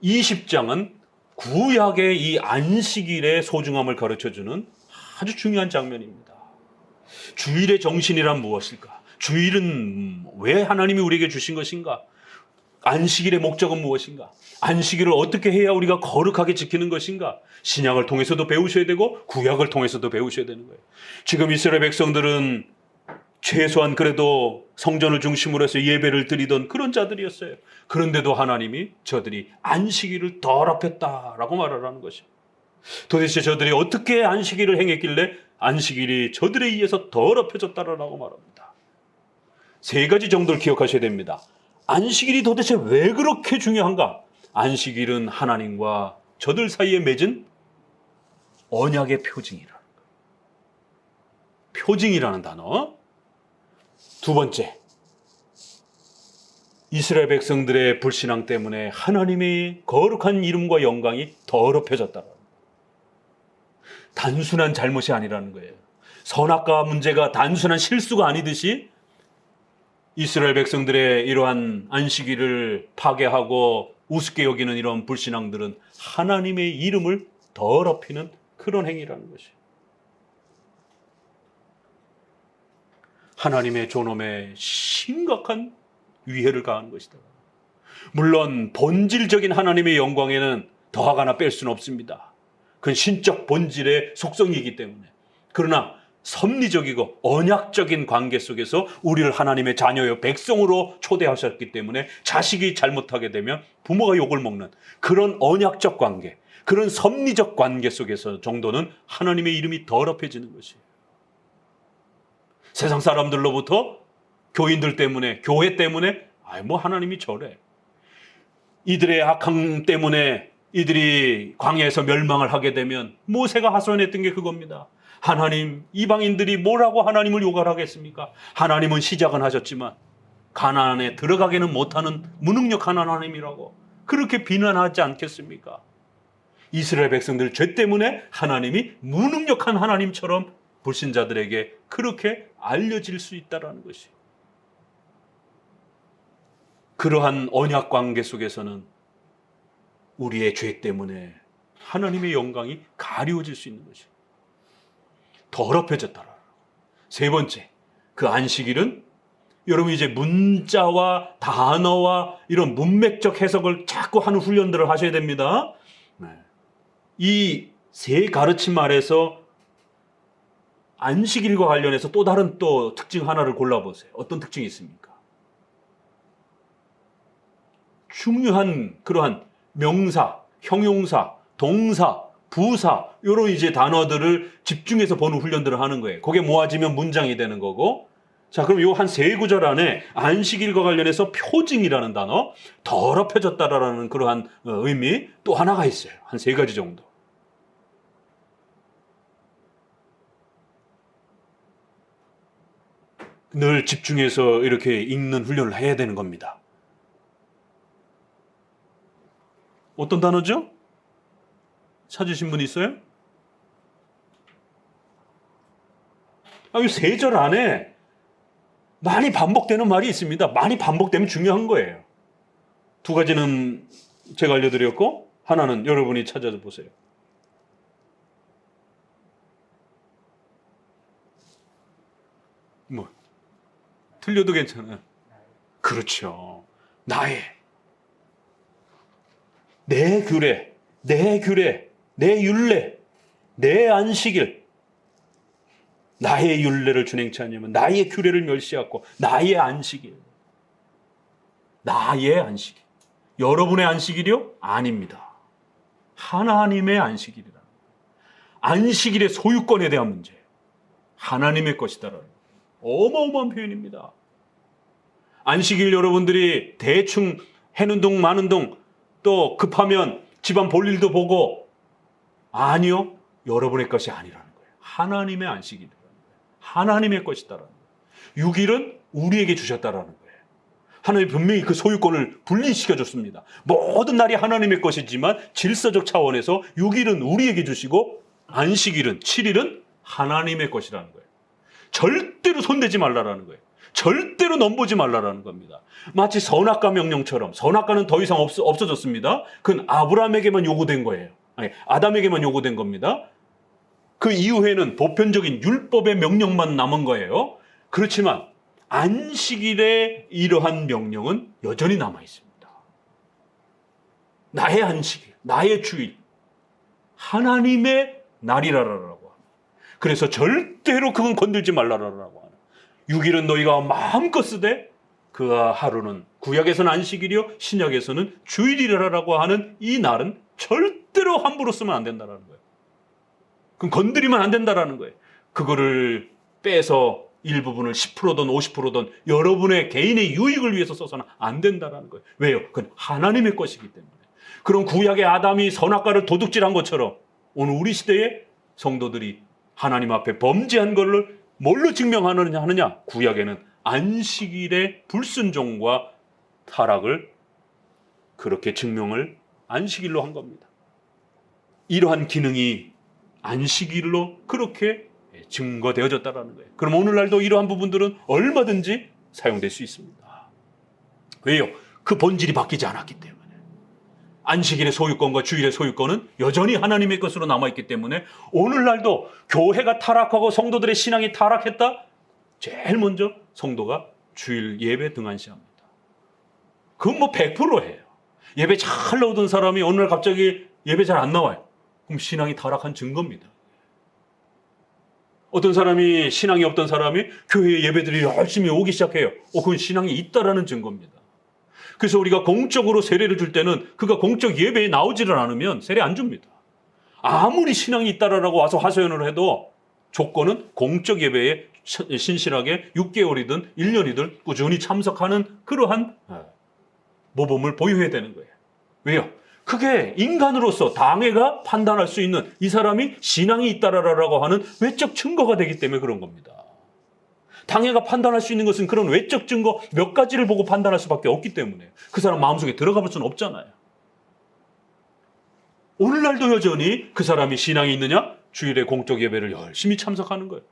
20장은 구약의 이 안식일의 소중함을 가르쳐주는 아주 중요한 장면입니다. 주일의 정신이란 무엇일까? 주일은 왜 하나님이 우리에게 주신 것인가? 안식일의 목적은 무엇인가? 안식일을 어떻게 해야 우리가 거룩하게 지키는 것인가? 신약을 통해서도 배우셔야 되고 구약을 통해서도 배우셔야 되는 거예요. 지금 이스라엘 백성들은 최소한 그래도 성전을 중심으로 해서 예배를 드리던 그런 자들이었어요. 그런데도 하나님이 저들이 안식일을 더럽혔다라고 말을 하는 것이에요. 도대체 저들이 어떻게 안식일을 행했길래 안식일이 저들에 의해서 더럽혀졌다라고 말합니다. 세 가지 정도를 기억하셔야 됩니다. 안식일이 도대체 왜 그렇게 중요한가? 안식일은 하나님과 저들 사이에 맺은 언약의 표징이라는 거예요. 표징이라는 단어. 두 번째, 이스라엘 백성들의 불신앙 때문에 하나님의 거룩한 이름과 영광이 더럽혀졌다. 단순한 잘못이 아니라는 거예요. 선악과 문제가 단순한 실수가 아니듯이 이스라엘 백성들의 이러한 안식일을 파괴하고 우습게 여기는 이런 불신앙들은 하나님의 이름을 더럽히는 그런 행위라는 것이에요. 하나님의 존엄에 심각한 위해를 가하는 것이다. 물론 본질적인 하나님의 영광에는 더하거나 하나 뺄 수는 없습니다. 그건 신적 본질의 속성이기 때문에. 그러나 섭리적이고 언약적인 관계 속에서 우리를 하나님의 자녀요 백성으로 초대하셨기 때문에 자식이 잘못하게 되면 부모가 욕을 먹는 그런 언약적 관계, 그런 섭리적 관계 속에서 정도는 하나님의 이름이 더럽혀지는 것이에요. 세상 사람들로부터 교인들 때문에, 교회 때문에 뭐 하나님이 저래. 이들의 악함 때문에 이들이 광야에서 멸망을 하게 되면 모세가 하소연했던 게 그겁니다. 하나님, 이방인들이 뭐라고 하나님을 욕을 하겠습니까? 하나님은 시작은 하셨지만 가나안에 들어가게는 못하는 무능력한 하나님이라고 그렇게 비난하지 않겠습니까? 이스라엘 백성들 죄 때문에 하나님이 무능력한 하나님처럼 불신자들에게 그렇게 알려질 수 있다는 것이. 그러한 언약 관계 속에서는 우리의 죄 때문에 하나님의 영광이 가리워질 수 있는 것이. 더럽혀졌다. 세 번째, 그 안식일은 여러분 이제 문자와 단어와 이런 문맥적 해석을 자꾸 하는 훈련들을 하셔야 됩니다. 이 세 가르침 아래서 안식일과 관련해서 또 다른 또 특징 하나를 골라보세요. 어떤 특징이 있습니까? 중요한 그러한 명사, 형용사, 동사, 부사 이런 이제 단어들을 집중해서 보는 훈련들을 하는 거예요. 그게 모아지면 문장이 되는 거고. 자, 그럼 요 한 세 구절 안에 안식일과 관련해서 표징이라는 단어, 더럽혀졌다라는 그러한 의미 또 하나가 있어요. 한 세 가지 정도. 늘 집중해서 이렇게 읽는 훈련을 해야 되는 겁니다. 어떤 단어죠? 찾으신 분 있어요? 이 세 절 안에 많이 반복되는 말이 있습니다. 많이 반복되면 중요한 거예요. 두 가지는 제가 알려드렸고 하나는 여러분이 찾아서 보세요. 뭐 틀려도 괜찮아요. 그렇죠. 내 규례, 내 율례, 내 안식일, 나의 율례를 준행치 않으면 나의 규례를 멸시하고 나의 안식일. 나의 안식일. 여러분의 안식일이요? 아닙니다. 하나님의 안식일이라. 안식일의 소유권에 대한 문제. 하나님의 것이다라는 어마어마한 표현입니다. 안식일 여러분들이 대충 해는 둥 마는 둥 또 급하면 집안 볼 일도 보고 아니요. 여러분의 것이 아니라는 거예요. 하나님의 안식일이라는 거예요. 하나님의 것이다라는 거예요. 6일은 우리에게 주셨다라는 거예요. 하나님이 분명히 그 소유권을 분리시켜줬습니다. 모든 날이 하나님의 것이지만 질서적 차원에서 6일은 우리에게 주시고 안식일은 7일은 하나님의 것이라는 거예요. 절대로 손대지 말라라는 거예요. 절대로 넘보지 말라라는 겁니다. 마치 선악과 명령처럼 선악과는 더 이상 없어졌습니다. 그건 아브라함에게만 요구된 거예요. 아니, 아담에게만 요구된 겁니다. 그 이후에는 보편적인 율법의 명령만 남은 거예요. 그렇지만 안식일의 이러한 명령은 여전히 남아 있습니다. 나의 안식일, 나의 주일, 하나님의 날이라라고 합니다. 그래서 절대로 그건 건들지 말라라고 하는. 6일은 너희가 마음껏 쓰되 그 하루는 구약에서는 안식일이요 신약에서는 주일이라고 하는 이 날은 절대로 함부로 쓰면 안 된다는 거예요. 그럼 건드리면 안 된다는 거예요. 그거를 빼서 일부분을 10%든 50%든 여러분의 개인의 유익을 위해서 써서는 안 된다는 거예요. 왜요? 그건 하나님의 것이기 때문에. 그럼 구약의 아담이 선악과를 도둑질한 것처럼 오늘 우리 시대의 성도들이 하나님 앞에 범죄한 것을 뭘로 증명하느냐? 구약에는 안식일의 불순종과 타락을 그렇게 증명을 안식일로 한 겁니다. 이러한 기능이 안식일로 그렇게 증거되어졌다는 거예요. 그럼 오늘날도 이러한 부분들은 얼마든지 사용될 수 있습니다. 왜요? 그 본질이 바뀌지 않았기 때문에. 안식일의 소유권과 주일의 소유권은 여전히 하나님의 것으로 남아있기 때문에 오늘날도 교회가 타락하고 성도들의 신앙이 타락했다? 제일 먼저 성도가 주일 예배 등한시합니다. 그건 뭐 100%예요. 예배 잘 나오던 사람이 어느 날 갑자기 예배 잘 안 나와요. 그럼 신앙이 타락한 증거입니다. 어떤 사람이 신앙이 없던 사람이 교회에 예배들이 열심히 오기 시작해요. 그건 신앙이 있다라는 증거입니다. 그래서 우리가 공적으로 세례를 줄 때는 그가 공적 예배에 나오지를 않으면 세례 안 줍니다. 아무리 신앙이 있다라고 와서 하소연을 해도 조건은 공적 예배에 신실하게 6개월이든 1년이든 꾸준히 참석하는 그러한 모범을 보여야 되는 거예요. 왜요? 그게 인간으로서 당회가 판단할 수 있는 이 사람이 신앙이 있다라고 하는 외적 증거가 되기 때문에 그런 겁니다. 당회가 판단할 수 있는 것은 그런 외적 증거 몇 가지를 보고 판단할 수밖에 없기 때문에 그 사람 마음속에 들어가 볼 수는 없잖아요. 오늘날도 여전히 그 사람이 신앙이 있느냐? 주일에 공적 예배를 열심히 참석하는 거예요.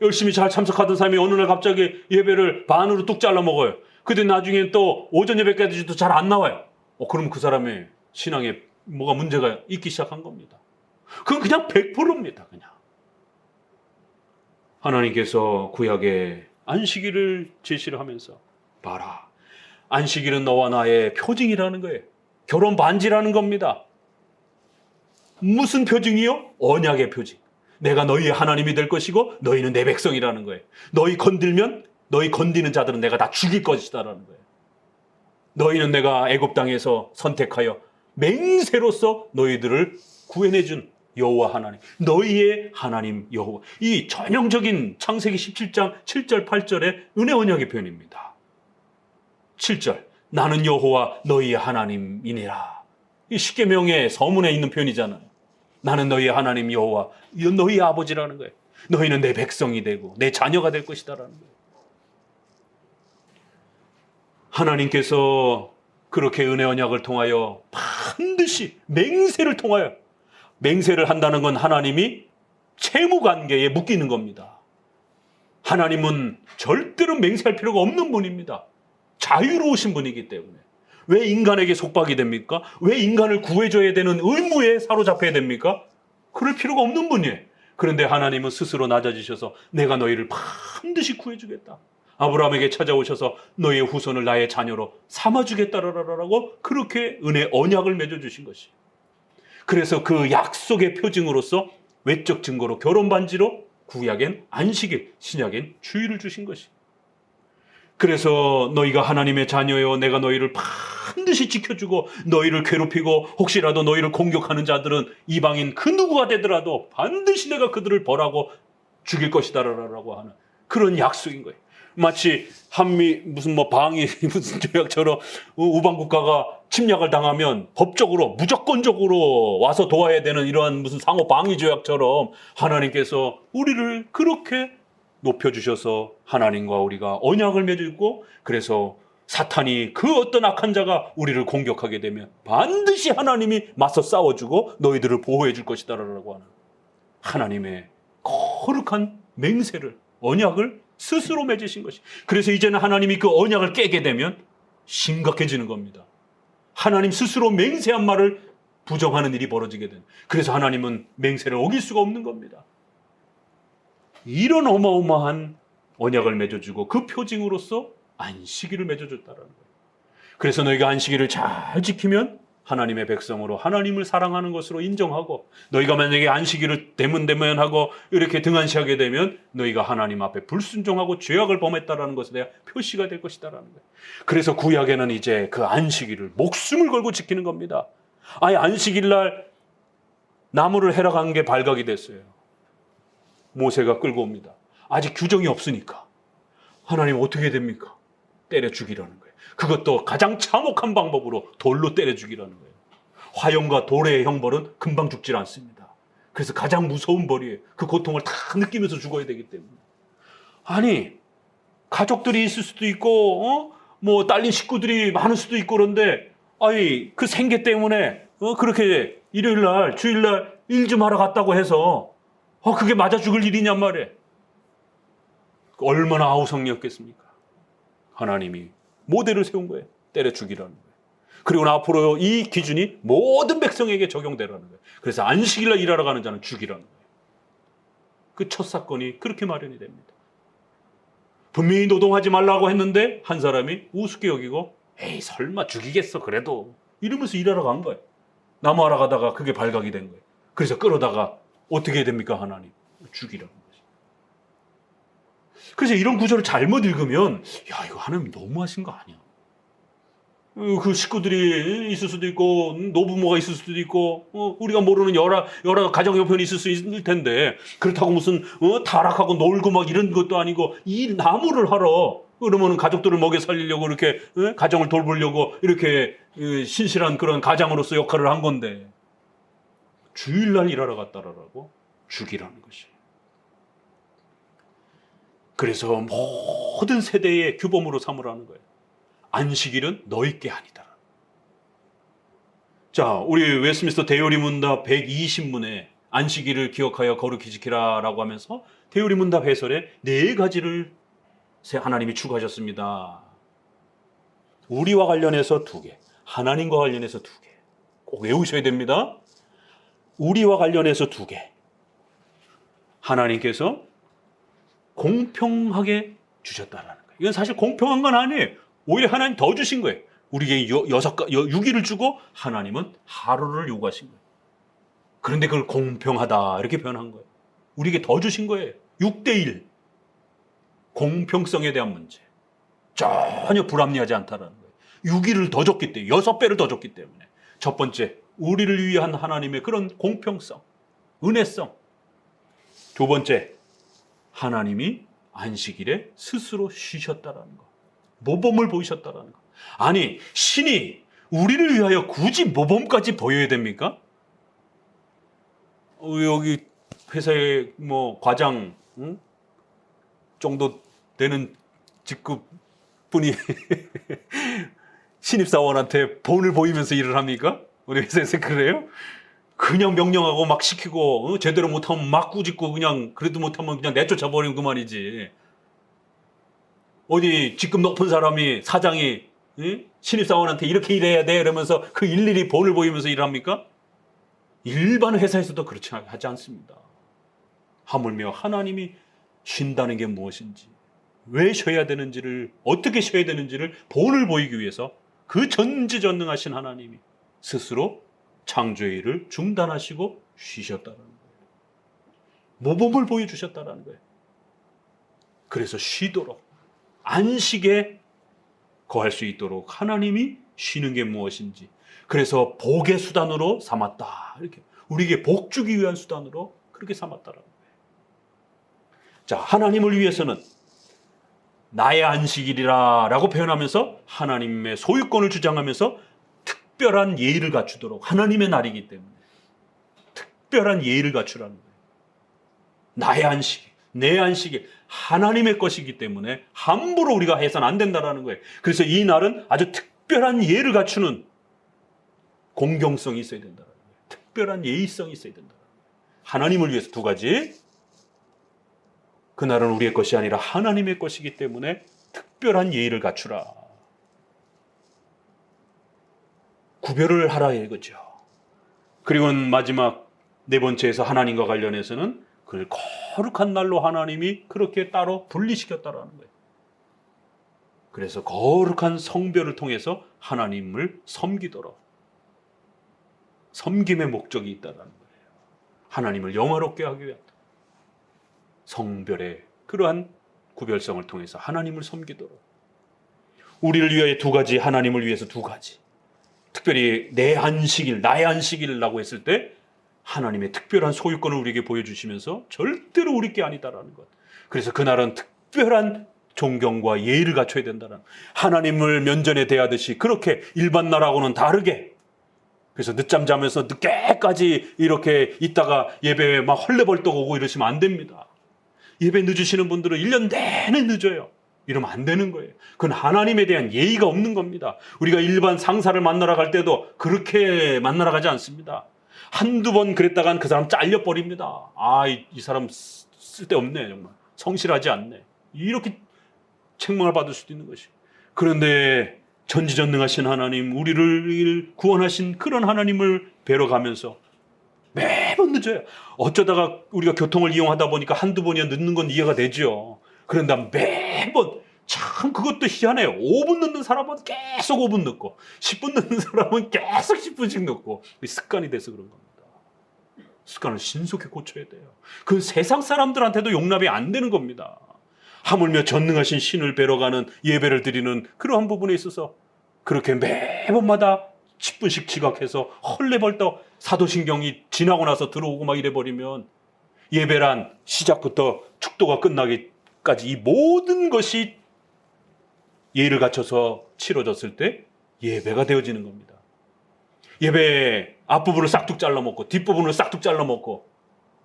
열심히 잘 참석하던 사람이 어느 날 갑자기 예배를 반으로 뚝 잘라 먹어요. 근데 나중에 또 오전 예배까지도 잘 안 나와요. 그러면 그 사람의 신앙에 뭐가 문제가 있기 시작한 겁니다. 그건 그냥 100%입니다. 그냥. 하나님께서 구약에 안식일을 제시를 하면서 봐라. 안식일은 너와 나의 표징이라는 거예요. 결혼 반지라는 겁니다. 무슨 표징이요? 언약의 표징. 내가 너희의 하나님이 될 것이고 너희는 내 백성이라는 거예요. 너희 건들면 너희 건드는 자들은 내가 다 죽일 것이다라는 거예요. 너희는 내가 애굽 땅에서 선택하여 맹세로서 너희들을 구해내준 여호와 하나님, 너희의 하나님 여호와. 이 전형적인 창세기 17장 7절 8절의 은혜 언약의 표현입니다. 7절 나는 여호와 너희의 하나님이니라. 이 십계명의 서문에 있는 표현이잖아요. 나는 너희의 하나님 여호와, 너희의 아버지라는 거예요. 너희는 내 백성이 되고 내 자녀가 될 것이다라는 거예요. 하나님께서 그렇게 은혜 언약을 통하여 반드시 맹세를 통하여, 맹세를 한다는 건 하나님이 채무관계에 묶이는 겁니다. 하나님은 절대로 맹세할 필요가 없는 분입니다. 자유로우신 분이기 때문에. 왜 인간에게 속박이 됩니까? 왜 인간을 구해줘야 되는 의무에 사로잡혀야 됩니까? 그럴 필요가 없는 분이에요. 그런데 하나님은 스스로 낮아지셔서 내가 너희를 반드시 구해주겠다. 아브라함에게 찾아오셔서 너희의 후손을 나의 자녀로 삼아주겠다라고 그렇게 은혜 언약을 맺어주신 것이. 그래서 그 약속의 표징으로서 외적 증거로 결혼 반지로 구약엔 안식일, 신약엔 주일을 주신 것이. 그래서 너희가 하나님의 자녀여 내가 너희를 반드시 지켜주고 너희를 괴롭히고 혹시라도 너희를 공격하는 자들은 이방인 그 누구가 되더라도 반드시 내가 그들을 벌하고 죽일 것이다 라고 하는 그런 약속인 거예요. 마치 한미 무슨 뭐 방위 무슨 조약처럼 우방 국가가 침략을 당하면 법적으로 무조건적으로 와서 도와야 되는 이러한 무슨 상호 방위 조약처럼 하나님께서 우리를 그렇게 높여주셔서 하나님과 우리가 언약을 맺고 그래서 사탄이 그 어떤 악한 자가 우리를 공격하게 되면 반드시 하나님이 맞서 싸워주고 너희들을 보호해 줄 것이다 라고 하는 하나님의 거룩한 맹세를 언약을 스스로 맺으신 것이. 그래서 이제는 하나님이 그 언약을 깨게 되면 심각해지는 겁니다. 하나님 스스로 맹세한 말을 부정하는 일이 벌어지게 된. 그래서 하나님은 맹세를 어길 수가 없는 겁니다. 이런 어마어마한 언약을 맺어주고 그 표징으로서 안식일을 맺어줬다는 거예요. 그래서 너희가 안식일을 잘 지키면 하나님의 백성으로 하나님을 사랑하는 것으로 인정하고 너희가 만약에 안식일을 대면하고 이렇게 등한시하게 되면 너희가 하나님 앞에 불순종하고 죄악을 범했다라는 것에 대한 표시가 될 것이다라는 거예요. 그래서 구약에는 이제 그 안식일을 목숨을 걸고 지키는 겁니다. 아예 안식일 날 나무를 해러 간 게 발각이 됐어요. 모세가 끌고 옵니다. 아직 규정이 없으니까 하나님 어떻게 됩니까? 때려 죽이라는 거예요. 그것도 가장 참혹한 방법으로 돌로 때려 죽이라는 거예요. 화형과 돌의 형벌은 금방 죽질 않습니다. 그래서 가장 무서운 벌이에요. 그 고통을 다 느끼면서 죽어야 되기 때문에. 아니 가족들이 있을 수도 있고 뭐 딸린 식구들이 많을 수도 있고 그런데 아니 그 생계 때문에 그렇게 일요일날 주일날 일 좀 하러 갔다고 해서 그게 맞아 죽을 일이냔 말이에요. 얼마나 아우성이었겠습니까? 하나님이 모델을 세운 거예요. 때려 죽이라는 거예요. 그리고 앞으로 이 기준이 모든 백성에게 적용되라는 거예요. 그래서 안식일날 일하러 가는 자는 죽이라는 거예요. 그 첫 사건이 그렇게 마련이 됩니다. 분명히 노동하지 말라고 했는데 한 사람이 우습게 여기고 에이 설마 죽이겠어 그래도 이러면서 일하러 간 거예요. 나무하러 가다가 그게 발각이 된 거예요. 그래서 끌어다가 어떻게 해야 됩니까? 하나님 죽이라는 거죠. 그래서 이런 구절을 잘못 읽으면 야 이거 하나님 너무하신 거 아니야? 그 식구들이 있을 수도 있고 노부모가 있을 수도 있고 우리가 모르는 여러 가정 형편이 있을 수 있을 텐데 그렇다고 무슨 타락하고 놀고 막 이런 것도 아니고 이 나무를 하러 그러면 가족들을 먹여 살리려고 이렇게 가정을 돌보려고 이렇게 신실한 그런 가장으로서 역할을 한 건데 주일날 일하러 갔다라고 죽이라는 것이에요. 그래서 모든 세대의 규범으로 삼으라는 거예요. 안식일은 너희 게 아니다. 자, 우리 웨스트민스터 대요리문답 120문에 안식일을 기억하여 거룩히 지키라라고 하면서 대요리문답 해설에 4가지를 하나님이 추가하셨습니다. 우리와 관련해서 2개, 하나님과 관련해서 2개. 꼭 외우셔야 됩니다. 우리와 관련해서 2개. 하나님께서 공평하게 주셨다라는 거예요. 이건 사실 공평한 건 아니에요. 오히려 하나님 더 주신 거예요. 우리에게 6일을 주고 하나님은 하루를 요구하신 거예요. 그런데 그걸 공평하다 이렇게 표현한 거예요. 우리에게 더 주신 거예요. 6대1 공평성에 대한 문제 전혀 불합리하지 않다라는 거예요. 6일을 더 줬기 때문에 6배를 더 줬기 때문에 첫 번째 우리를 위한 하나님의 그런 공평성, 은혜성. 두 번째 하나님이 안식일에 스스로 쉬셨다라는 거. 모범을 보이셨다라는 거. 아니 신이 우리를 위하여 굳이 모범까지 보여야 됩니까? 여기 회사에 뭐 과장 정도 되는 직급 분이 신입사원한테 본을 보이면서 일을 합니까? 우리 회사에서 그래요? 그냥 명령하고 막 시키고 제대로 못하면 막 꾸짖고 그냥 그래도 못하면 그냥 내쫓아버리면 그만이지. 어디 직급 높은 사람이 사장이 신입사원한테 이렇게 일해야 돼 이러면서 그 일일이 본을 보이면서 일합니까? 일반 회사에서도 그렇지 하지 않습니다. 하물며 하나님이 쉰다는 게 무엇인지 왜 쉬어야 되는지를 어떻게 쉬어야 되는지를 본을 보이기 위해서 그 전지전능하신 하나님이 스스로 창조의 일을 중단하시고 쉬셨다는 거예요. 모범을 보여주셨다는 거예요. 그래서 쉬도록 안식에 거할 수 있도록 하나님이 쉬는 게 무엇인지, 그래서 복의 수단으로 삼았다. 이렇게 우리에게 복 주기 위한 수단으로 그렇게 삼았다라는 거예요. 자, 하나님을 위해서는 나의 안식일이라 라고 표현하면서 하나님의 소유권을 주장하면서 특별한 예의를 갖추도록, 하나님의 날이기 때문에 특별한 예의를 갖추라는 거예요. 나의 안식일, 내 안식일, 하나님의 것이기 때문에 함부로 우리가 해서는 안 된다는 거예요. 그래서 이 날은 아주 특별한 예의를 갖추는 공경성이 있어야 된다는 거예요. 특별한 예의성이 있어야 된다. 하나님을 위해서 두 가지. 그날은 우리의 것이 아니라 하나님의 것이기 때문에 특별한 예의를 갖추라. 구별을 하라 이거죠. 그리고 마지막 네 번째에서 하나님과 관련해서는 그 거룩한 날로 하나님이 그렇게 따로 분리시켰다라는 거예요. 그래서 거룩한 성별을 통해서 하나님을 섬기도록, 섬김의 목적이 있다라는 거예요. 하나님을 영화롭게 하기 위한 성별의 그러한 구별성을 통해서 하나님을 섬기도록, 우리를 위하여 두 가지, 하나님을 위해서 두 가지, 특별히 내 안식일, 나의 안식일이라고 했을 때 하나님의 특별한 소유권을 우리에게 보여주시면서 절대로 우리 게 아니다라는 것. 그래서 그날은 특별한 존경과 예의를 갖춰야 된다는, 하나님을 면전에 대하듯이 그렇게 일반 날하고는 다르게, 그래서 늦잠 자면서 늦게까지 이렇게 있다가 예배에 막 헐레벌떡 오고 이러시면 안 됩니다. 예배 늦으시는 분들은 1년 내내 늦어요. 이러면 안 되는 거예요. 그건 하나님에 대한 예의가 없는 겁니다. 우리가 일반 상사를 만나러 갈 때도 그렇게 만나러 가지 않습니다. 한두 번 그랬다간 그 사람 잘려버립니다. 아, 이 사람 쓸데없네, 정말 성실하지 않네, 이렇게 책망을 받을 수도 있는 것이에요. 그런데 전지전능하신 하나님, 우리를 구원하신 그런 하나님을 뵈러 가면서 매번 늦어요. 어쩌다가 우리가 교통을 이용하다 보니까 한두 번이야 늦는 건 이해가 되죠. 그런데 매번, 참 그것도 희한해요. 5분 늦는 사람은 계속 5분 늦고 10분 늦는 사람은 계속 10분씩 늦고, 습관이 돼서 그런 겁니다. 습관을 신속히 고쳐야 돼요. 그 세상 사람들한테도 용납이 안 되는 겁니다. 하물며 전능하신 신을 뵈러 가는, 예배를 드리는 그러한 부분에 있어서 그렇게 매번마다 10분씩 지각해서 헐레벌떡 사도신경이 지나고 나서 들어오고 막 이래버리면, 예배란 시작부터 축도가 끝나기까지 이 모든 것이 예의를 갖춰서 치러졌을 때 예배가 되어지는 겁니다. 예배 앞부분을 싹둑 잘라먹고 뒷부분을 싹둑 잘라먹고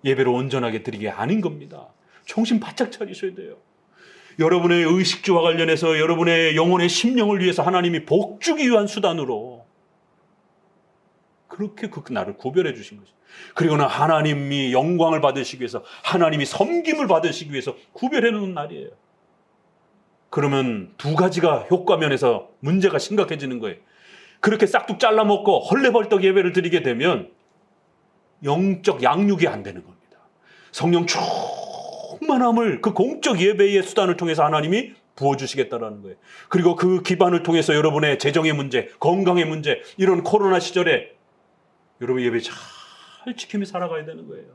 예배를 온전하게 드리게 아닌 겁니다. 정신 바짝 차리셔야 돼요. 여러분의 의식주와 관련해서 여러분의 영혼의 심령을 위해서 하나님이 복 주기 위한 수단으로 그렇게 그 날을 구별해 주신 거죠. 그리고는 하나님이 영광을 받으시기 위해서, 하나님이 섬김을 받으시기 위해서 구별해 놓은 날이에요. 그러면 두 가지가 효과면에서 문제가 심각해지는 거예요. 그렇게 싹둑 잘라먹고 헐레벌떡 예배를 드리게 되면 영적 양육이 안 되는 겁니다. 성령 충만함을 그 공적 예배의 수단을 통해서 하나님이 부어주시겠다라는 거예요. 그리고 그 기반을 통해서 여러분의 재정의 문제, 건강의 문제, 이런 코로나 시절에 여러분 예배 잘 지키며 살아가야 되는 거예요.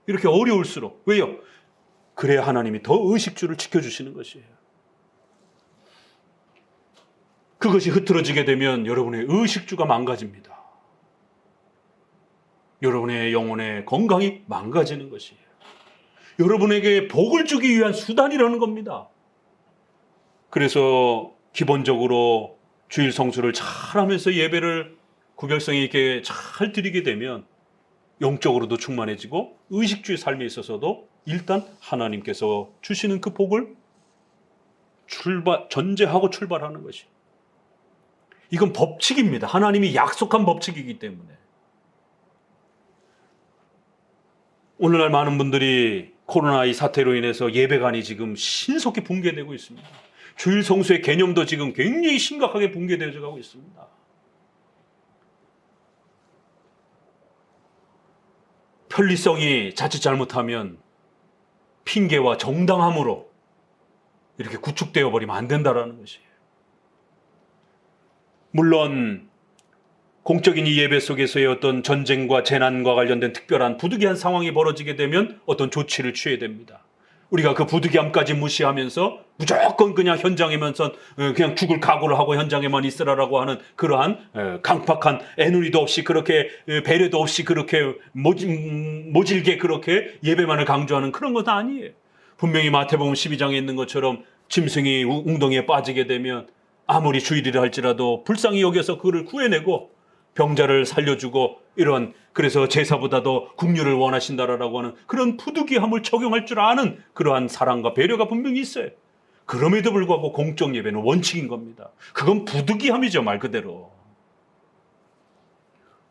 이렇게 어려울수록. 왜요? 그래야 하나님이 더 의식주를 지켜주시는 것이에요. 그것이 흐트러지게 되면 여러분의 의식주가 망가집니다. 여러분의 영혼의 건강이 망가지는 것이에요. 여러분에게 복을 주기 위한 수단이라는 겁니다. 그래서 기본적으로 주일 성수를 잘하면서 예배를 구별성 있게 잘 드리게 되면 영적으로도 충만해지고 의식주의 삶에 있어서도 일단 하나님께서 주시는 그 복을 전제하고 출발하는 것이, 이건 법칙입니다. 하나님이 약속한 법칙이기 때문에. 오늘날 많은 분들이 코로나 이 사태로 인해서 예배관이 지금 신속히 붕괴되고 있습니다. 주일 성수의 개념도 지금 굉장히 심각하게 붕괴되어 가고 있습니다. 편리성이 자칫 잘못하면 핑계와 정당함으로 이렇게 구축되어 버리면 안 된다라는 것이에요. 물론 공적인 이 예배 속에서의 어떤 전쟁과 재난과 관련된 특별한 부득이한 상황이 벌어지게 되면 어떤 조치를 취해야 됩니다. 우리가 그 부득이함까지 무시하면서 무조건 그냥 현장에만선 그냥 죽을 각오를 하고 현장에만 있으라라고 하는 그러한 강팍한 애누리도 없이 그렇게 배려도 없이 그렇게 모질게 그렇게 예배만을 강조하는 그런 건 아니에요. 분명히 마태복음 12장에 있는 것처럼 짐승이 웅덩이에 빠지게 되면 아무리 주일이라 할지라도 불쌍히 여겨서 그를 구해내고 병자를 살려주고 이런, 그래서 제사보다도 긍휼을 원하신다라고 하는 그런 부득이함을 적용할 줄 아는 그러한 사랑과 배려가 분명히 있어요. 그럼에도 불구하고 공적 예배는 원칙인 겁니다. 그건 부득이함이죠, 말 그대로.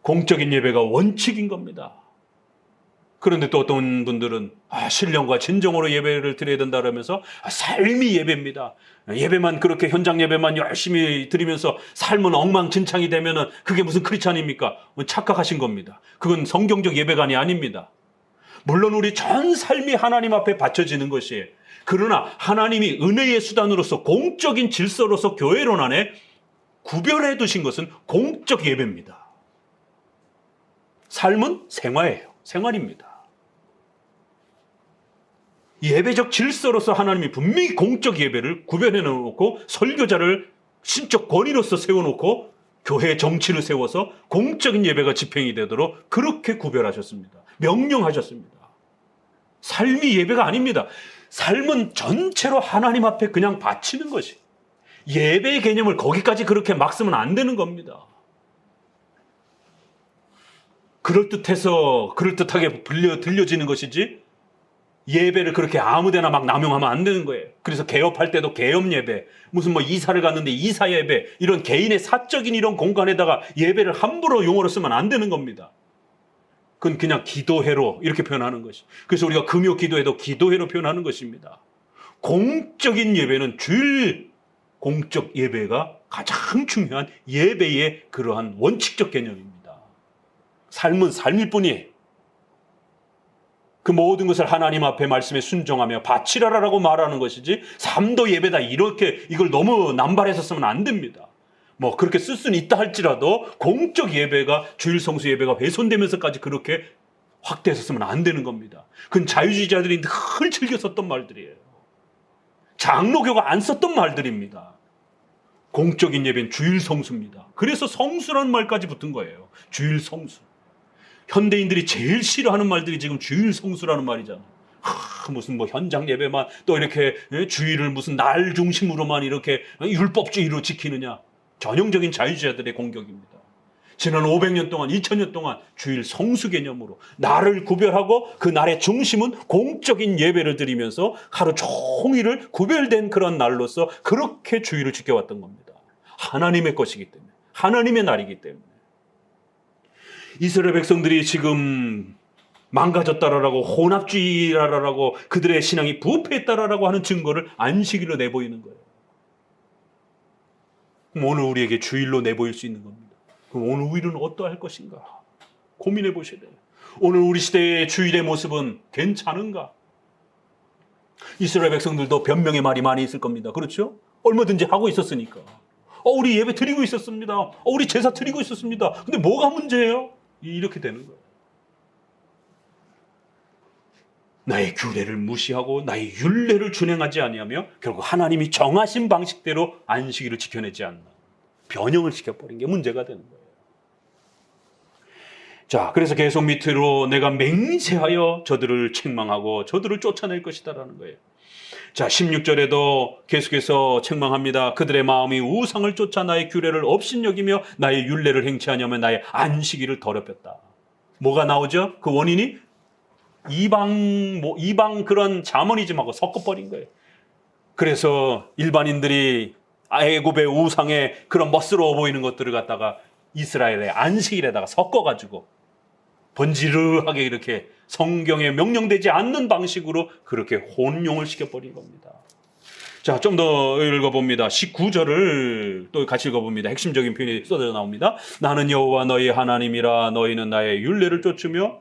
공적인 예배가 원칙인 겁니다. 그런데 또 어떤 분들은 신령과 진정으로 예배를 드려야 된다 그러면서 삶이 예배입니다. 예배만 그렇게 현장 예배만 열심히 드리면서 삶은 엉망진창이 되면은 그게 무슨 크리스찬입니까? 착각하신 겁니다. 그건 성경적 예배관이 아닙니다. 물론 우리 전 삶이 하나님 앞에 바쳐지는 것이에요. 그러나 하나님이 은혜의 수단으로서 공적인 질서로서 교회론 안에 구별해 두신 것은 공적 예배입니다. 삶은 생활이에요. 생활입니다. 예배적 질서로서 하나님이 분명히 공적 예배를 구별해 놓고 설교자를 신적 권위로서 세워놓고 교회 정치를 세워서 공적인 예배가 집행이 되도록 그렇게 구별하셨습니다. 명령하셨습니다. 삶이 예배가 아닙니다. 삶은 전체로 하나님 앞에 그냥 바치는 것이, 예배의 개념을 거기까지 그렇게 막 쓰면 안 되는 겁니다. 그럴듯하게 들려지는 것이지 예배를 그렇게 아무데나 막 남용하면 안 되는 거예요. 그래서 개업할 때도 개업 예배, 무슨 뭐 이사를 갔는데 이사 예배, 이런 개인의 사적인 이런 공간에다가 예배를 함부로 용어로 쓰면 안 되는 겁니다. 그건 그냥 기도회로 이렇게 표현하는 것이. 그래서 우리가 금요 기도회도 기도회로 표현하는 것입니다. 공적인 예배는 주일 공적 예배가 가장 중요한 예배의 그러한 원칙적 개념입니다. 삶은 삶일 뿐이에요. 그 모든 것을 하나님 앞에 말씀에 순종하며 바치라라고 말하는 것이지 삶도 예배다 이렇게 이걸 너무 남발해서 쓰면 안 됩니다. 뭐 그렇게 쓸 수는 있다 할지라도 공적 예배가 주일 성수 예배가 훼손되면서까지 그렇게 확대해서 쓰면 안 되는 겁니다. 그건 자유주의자들이 늘 즐겨 썼던 말들이에요. 장로교가 안 썼던 말들입니다. 공적인 예배는 주일 성수입니다. 그래서 성수라는 말까지 붙은 거예요. 주일 성수. 현대인들이 제일 싫어하는 말들이 지금 주일 성수라는 말이잖아요. 무슨 뭐 현장 예배만 또 이렇게 주일을 무슨 날 중심으로만 이렇게 율법주의로 지키느냐. 전형적인 자유주의자들의 공격입니다. 지난 500년 동안 2000년 동안 주일 성수 개념으로 날을 구별하고 그 날의 중심은 공적인 예배를 드리면서 하루 종일을 구별된 그런 날로서 그렇게 주일을 지켜왔던 겁니다. 하나님의 것이기 때문에, 하나님의 날이기 때문에. 이스라엘 백성들이 지금 망가졌다라고 혼합주의라라고 그들의 신앙이 부패했다라고 하는 증거를 안식일로 내보이는 거예요. 그럼 오늘 우리에게 주일로 내보일 수 있는 겁니다. 그럼 오늘 우리는 어떠할 것인가? 고민해 보셔야 돼요. 오늘 우리 시대의 주일의 모습은 괜찮은가? 이스라엘 백성들도 변명의 말이 많이 있을 겁니다. 그렇죠? 얼마든지 하고 있었으니까. 우리 예배 드리고 있었습니다. 우리 제사 드리고 있었습니다. 근데 뭐가 문제예요? 이렇게 되는 거예요. 나의 규례를 무시하고 나의 율례를 준행하지 아니하며 결국 하나님이 정하신 방식대로 안식일을 지켜내지 않나. 변형을 시켜버린 게 문제가 되는 거예요. 자, 그래서 계속 밑으로 내가 맹세하여 저들을 책망하고 저들을 쫓아낼 것이다라는 거예요. 자, 16절에도 계속해서 책망합니다. 그들의 마음이 우상을 쫓아 나의 규례를 업신여기며 나의 율례를 행치하냐면 나의 안식일을 더럽혔다. 뭐가 나오죠? 그 원인이 이방 그런 자머니즘하고 섞어버린 거예요. 그래서 일반인들이 애굽의 우상에 그런 멋스러워 보이는 것들을 갖다가 이스라엘의 안식일에다가 섞어가지고 번지르하게 이렇게 성경에 명령되지 않는 방식으로 그렇게 혼용을 시켜버린 겁니다. 자, 좀 더 읽어봅니다. 19절을 또 같이 읽어봅니다. 핵심적인 표현이 쏟아져 나옵니다. 나는 여호와 너희 하나님이라. 너희는 나의 율례를 쫓으며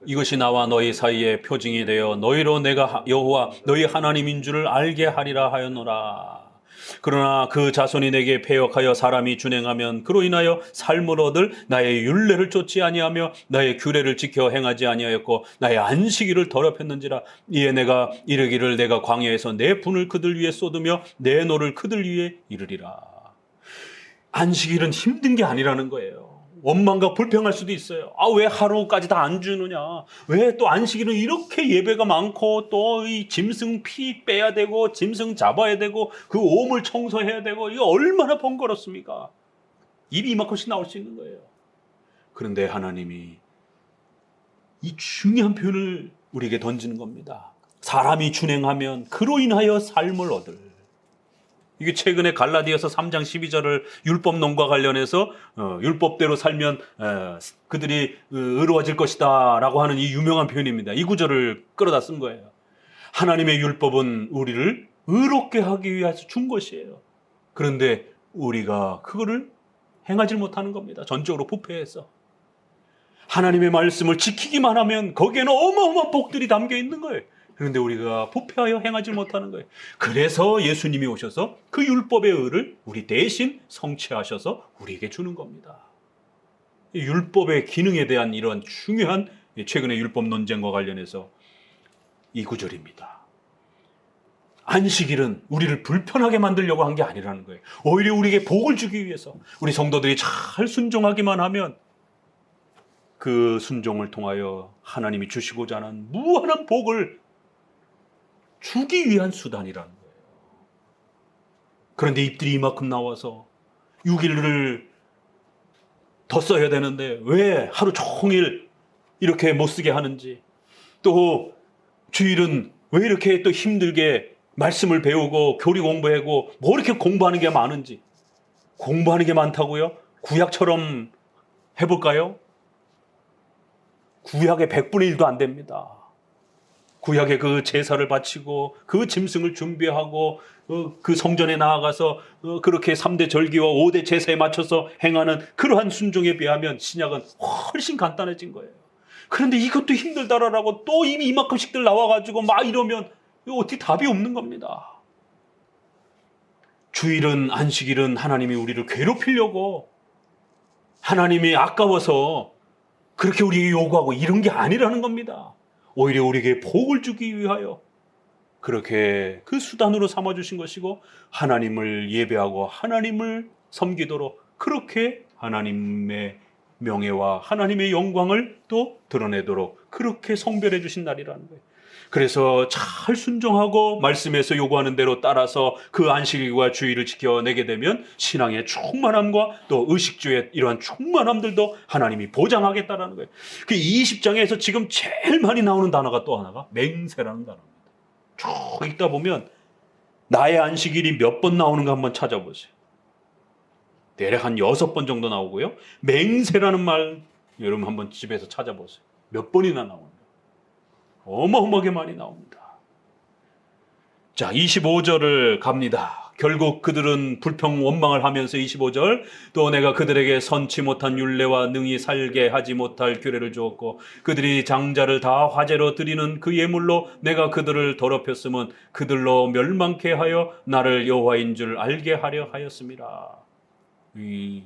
이것이 나와 너희 사이에 표징이 되어 너희로 내가 여호와 너희 하나님인 줄을 알게 하리라 하였노라. 그러나 그 자손이 내게 패역하여 사람이 준행하면 그로 인하여 삶을 얻을 나의 율례를 쫓지 아니하며 나의 규례를 지켜 행하지 아니하였고 나의 안식일을 더럽혔는지라. 이에 내가 이르기를 내가 광야에서 내 분을 그들 위에 쏟으며 내 노를 그들 위에 이르리라. 안식일은 힘든 게 아니라는 거예요. 원망과 불평할 수도 있어요. 왜 하루까지 다 안 주느냐? 왜 또 안식일은 이렇게 예배가 많고 또 이 짐승 피 빼야 되고 짐승 잡아야 되고 그 오물 청소해야 되고 이거 얼마나 번거롭습니까? 입이 이만큼씩 나올 수 있는 거예요. 그런데 하나님이 이 중요한 표현을 우리에게 던지는 겁니다. 사람이 준행하면 그로 인하여 삶을 얻을. 이게 최근에 갈라디아서 3장 12절을 율법론과 관련해서 율법대로 살면 그들이 의로워질 것이다 라고 하는 이 유명한 표현입니다. 이 구절을 끌어다 쓴 거예요. 하나님의 율법은 우리를 의롭게 하기 위해서 준 것이에요. 그런데 우리가 그거를 행하지 못하는 겁니다. 전적으로 부패해서. 하나님의 말씀을 지키기만 하면 거기에는 어마어마한 복들이 담겨 있는 거예요. 그런데 우리가 부패하여 행하지 못하는 거예요. 그래서 예수님이 오셔서 그 율법의 의를 우리 대신 성취하셔서 우리에게 주는 겁니다. 이 율법의 기능에 대한 이런 중요한 최근의 율법 논쟁과 관련해서 이 구절입니다. 안식일은 우리를 불편하게 만들려고 한 게 아니라는 거예요. 오히려 우리에게 복을 주기 위해서 우리 성도들이 잘 순종하기만 하면 그 순종을 통하여 하나님이 주시고자 하는 무한한 복을 주기 위한 수단이라는 거예요. 그런데 입들이 이만큼 나와서 6일을 더 써야 되는데 왜 하루 종일 이렇게 못 쓰게 하는지, 또 주일은 왜 이렇게 또 힘들게 말씀을 배우고 교리 공부하고 뭐 이렇게 공부하는 게 많은지. 공부하는 게 많다고요? 구약처럼 해볼까요? 구약의 100분의 1도 안 됩니다. 구약의 그 제사를 바치고 그 짐승을 준비하고 그 성전에 나아가서 그렇게 3대 절기와 5대 제사에 맞춰서 행하는 그러한 순종에 비하면 신약은 훨씬 간단해진 거예요. 그런데 이것도 힘들다라고 또 이미 이만큼씩들 나와가지고 막 이러면 이거 어떻게 답이 없는 겁니다. 주일은, 안식일은 하나님이 우리를 괴롭히려고, 하나님이 아까워서 그렇게 우리에게 요구하고 이런 게 아니라는 겁니다. 오히려 우리에게 복을 주기 위하여 그렇게 그 수단으로 삼아주신 것이고, 하나님을 예배하고 하나님을 섬기도록 그렇게 하나님의 명예와 하나님의 영광을 또 드러내도록 그렇게 성별해 주신 날이라는 거예요. 그래서 잘 순종하고 말씀에서 요구하는 대로 따라서 그 안식일과 주일을 지켜내게 되면 신앙의 충만함과 또 의식주의 이러한 충만함들도 하나님이 보장하겠다라는 거예요. 그 20장에서 지금 제일 많이 나오는 단어가 또 하나가 맹세라는 단어입니다. 쭉 읽다 보면 나의 안식일이 몇 번 나오는가 한번 찾아보세요. 대략 한 6번 정도 나오고요. 맹세라는 말 여러분 한번 집에서 찾아보세요. 몇 번이나 나오는가. 어마어마하게 많이 나옵니다. 자, 25절을 갑니다. 결국 그들은 불평 원망을 하면서 25절, 또 내가 그들에게 선치 못한 율례와 능히 살게 하지 못할 규례를 주었고 그들이 장자를 다 화제로 드리는 그 예물로 내가 그들을 더럽혔으면 그들로 멸망케 하여 나를 여호와인 줄 알게 하려 하였습니다. 이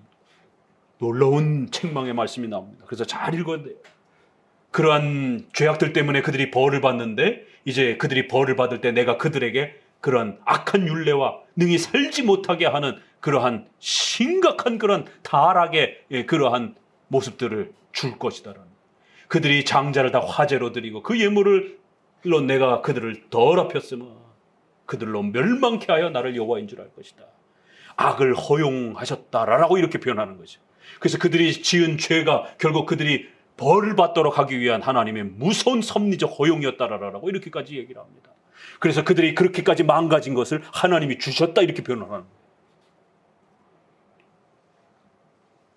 놀라운 책망의 말씀이 나옵니다. 그래서 잘 읽어야 돼요. 그러한 죄악들 때문에 그들이 벌을 받는데 이제 그들이 벌을 받을 때 내가 그들에게 그러한 악한 율례와 능히 살지 못하게 하는 그러한 심각한 그런 타락의 그러한 모습들을 줄 것이다라는. 그들이 장자를 다 화제로 드리고 그 예물로 내가 그들을 더럽혔으면 그들로 멸망케 하여 나를 여호와인 줄 알 것이다. 악을 허용하셨다라고 이렇게 표현하는 거죠. 그래서 그들이 지은 죄가 결국 그들이 벌을 받도록 하기 위한 하나님의 무서운 섭리적 허용이었다라고 이렇게까지 얘기를 합니다. 그래서 그들이 그렇게까지 망가진 것을 하나님이 주셨다 이렇게 표현하는 거예요.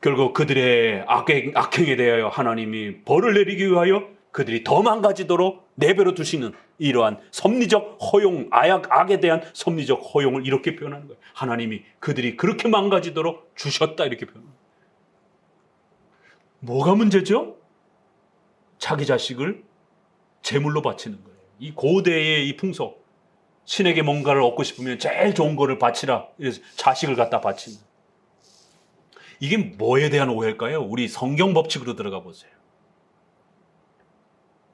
결국 그들의 악행에 대하여 하나님이 벌을 내리기 위하여 그들이 더 망가지도록 내버려 두시는 이러한 섭리적 허용, 악에 대한 섭리적 허용을 이렇게 표현하는 거예요. 하나님이 그들이 그렇게 망가지도록 주셨다 이렇게 표현합니다. 뭐가 문제죠? 자기 자식을 제물로 바치는 거예요. 이 고대의 이 풍속, 신에게 뭔가를 얻고 싶으면 제일 좋은 거를 바치라. 그래서 자식을 갖다 바치는. 이게 뭐에 대한 오해일까요? 우리 성경 법칙으로 들어가 보세요.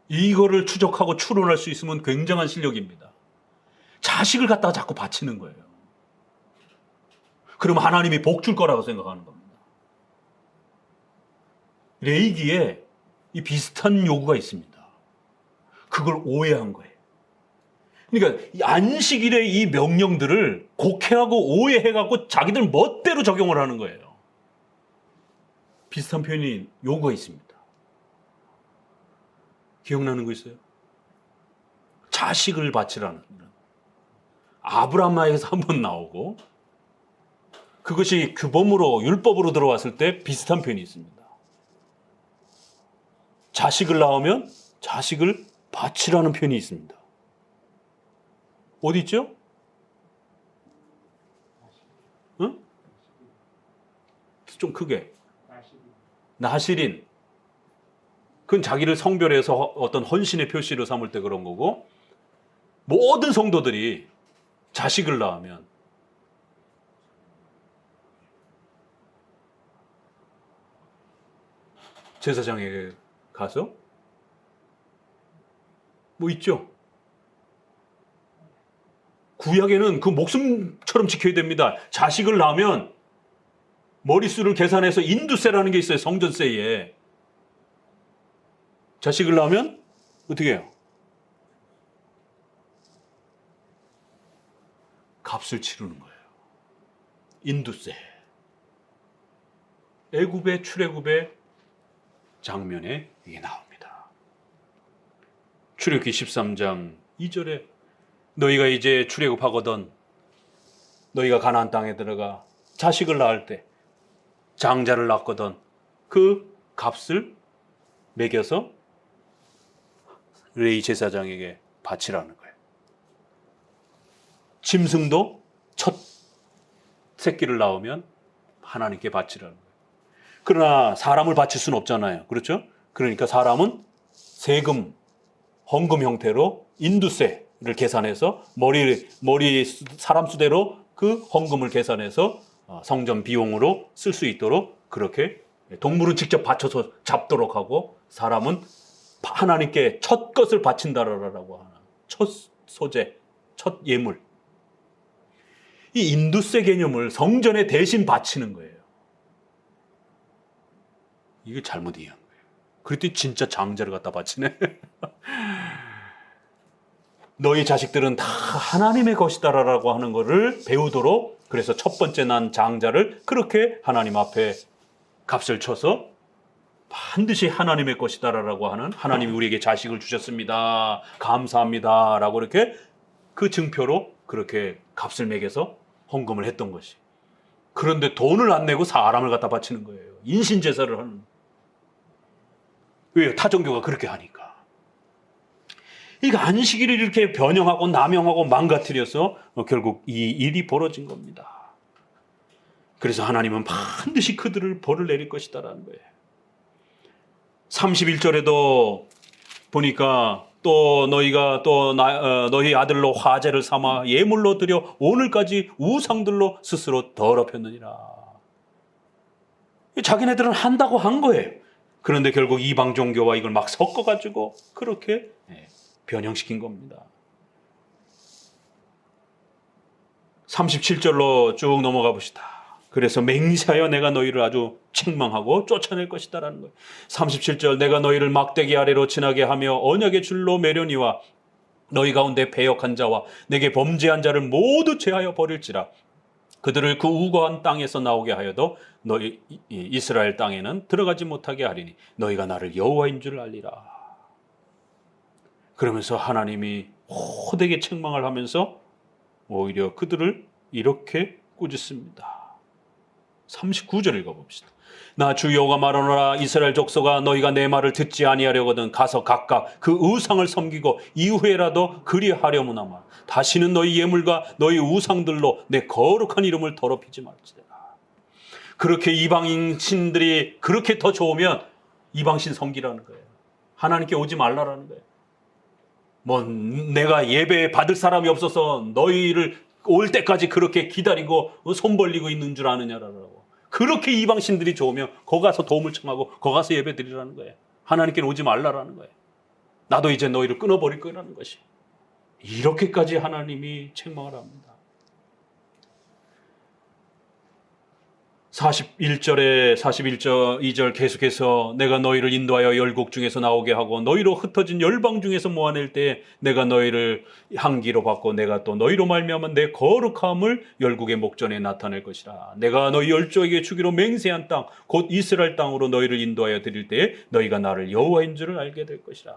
이거를 추적하고 추론할 수 있으면 굉장한 실력입니다. 자식을 갖다가 자꾸 바치는 거예요. 그러면 하나님이 복 줄 거라고 생각하는 겁니다. 레위기에 이 비슷한 요구가 있습니다. 그걸 오해한 거예요. 그러니까 이 안식일의 이 명령들을 곡해하고 오해해갖고 자기들 멋대로 적용을 하는 거예요. 비슷한 표현이 요구가 있습니다. 기억나는 거 있어요? 자식을 바치라는 아브라함에게서 한번 나오고 그것이 규범으로 율법으로 들어왔을 때 비슷한 표현이 있습니다. 자식을 낳으면 자식을 바치라는 표현이 있습니다. 어디 있죠? 응? 좀 크게. 나실인. 그건 자기를 성별해서 어떤 헌신의 표시로 삼을 때 그런 거고, 모든 성도들이 자식을 낳으면 제사장에게 가서 뭐 있죠? 구약에는 그 목숨처럼 지켜야 됩니다. 자식을 낳으면 머릿수를 계산해서 인두세라는 게 있어요. 성전세에. 자식을 낳으면 어떻게 해요? 값을 치르는 거예요. 인두세. 애굽의 출애굽의 장면에 이게 나옵니다. 출애굽기 13장 2절에 너희가 이제 출애굽하거든 너희가 가나안 땅에 들어가 자식을 낳을 때 장자를 낳거든 그 값을 매겨서 레위 제사장에게 바치라는 거예요. 짐승도 첫 새끼를 낳으면 하나님께 바치라는 거예요. 그러나 사람을 바칠 수는 없잖아요. 그렇죠? 그러니까 사람은 세금, 헌금 형태로 인두세를 계산해서 머리 사람 수대로 그 헌금을 계산해서 성전 비용으로 쓸 수 있도록 그렇게 동물은 직접 바쳐서 잡도록 하고 사람은 하나님께 첫 것을 바친다라고 하는 첫 소재, 첫 예물. 이 인두세 개념을 성전에 대신 바치는 거예요. 이게 잘못 이해한 거예요. 그랬더니 진짜 장자를 갖다 바치네. 너희 자식들은 다 하나님의 것이다라고 하는 것을 배우도록 그래서 첫 번째 난 장자를 그렇게 하나님 앞에 값을 쳐서 반드시 하나님의 것이다라고 하는 하나님이 우리에게 자식을 주셨습니다. 감사합니다라고 이렇게 그 증표로 그렇게 값을 매겨서 헌금을 했던 것이. 그런데 돈을 안 내고 사람을 갖다 바치는 거예요. 인신제사를 하는. 왜요? 타종교가 그렇게 하니까. 그러니까 안식일을 이렇게 변형하고 남용하고 망가뜨려서 결국 이 일이 벌어진 겁니다. 그래서 하나님은 반드시 그들을 벌을 내릴 것이다라는 거예요. 31절에도 보니까 또 너희가 또 너희 아들로 화제를 삼아 예물로 드려 오늘까지 우상들로 스스로 더럽혔느니라. 자기네들은 한다고 한 거예요. 그런데 결국 이방 종교와 이걸 막 섞어가지고 그렇게 변형시킨 겁니다. 37절로 쭉 넘어가 봅시다. 그래서 맹세하여 내가 너희를 아주 책망하고 쫓아낼 것이다라는 거예요. 37절 내가 너희를 막대기 아래로 지나게 하며 언약의 줄로 매려니와 너희 가운데 패역한 자와 내게 범죄한 자를 모두 제하여 버릴지라. 그들을 그 우거한 땅에서 나오게 하여도 너희 이스라엘 땅에는 들어가지 못하게 하리니 너희가 나를 여호와인 줄 알리라. 그러면서 하나님이 호되게 책망을 하면서 오히려 그들을 이렇게 꾸짖습니다. 39절 읽어봅시다. 나 주 여호와가 말하노라 이스라엘 족속아 너희가 내 말을 듣지 아니하려거든 가서 각각 그 우상을 섬기고 이후에라도 그리하려무나마 다시는 너희 예물과 너희 우상들로 내 거룩한 이름을 더럽히지 말지라. 그렇게 이방인 신들이 그렇게 더 좋으면 이방신 섬기라는 거예요. 하나님께 오지 말라라는 거예요. 뭐 내가 예배 받을 사람이 없어서 너희를 올 때까지 그렇게 기다리고 손 벌리고 있는 줄 아느냐라고. 그렇게 이방신들이 좋으면 거기 가서 도움을 청하고 거기 가서 예배 드리라는 거예요. 하나님께는 오지 말라라는 거예요. 나도 이제 너희를 끊어버릴 거라는 것이. 이렇게까지 하나님이 책망을 합니다. 41절에 2절 계속해서 내가 너희를 인도하여 열국 중에서 나오게 하고 너희로 흩어진 열방 중에서 모아낼 때 내가 너희를 향기로 받고 내가 또 너희로 말미암아 내 거룩함을 열국의 목전에 나타낼 것이라. 내가 너희 열조에게 주기로 맹세한 땅 곧 이스라엘 땅으로 너희를 인도하여 드릴 때 너희가 나를 여호와인 줄을 알게 될 것이라.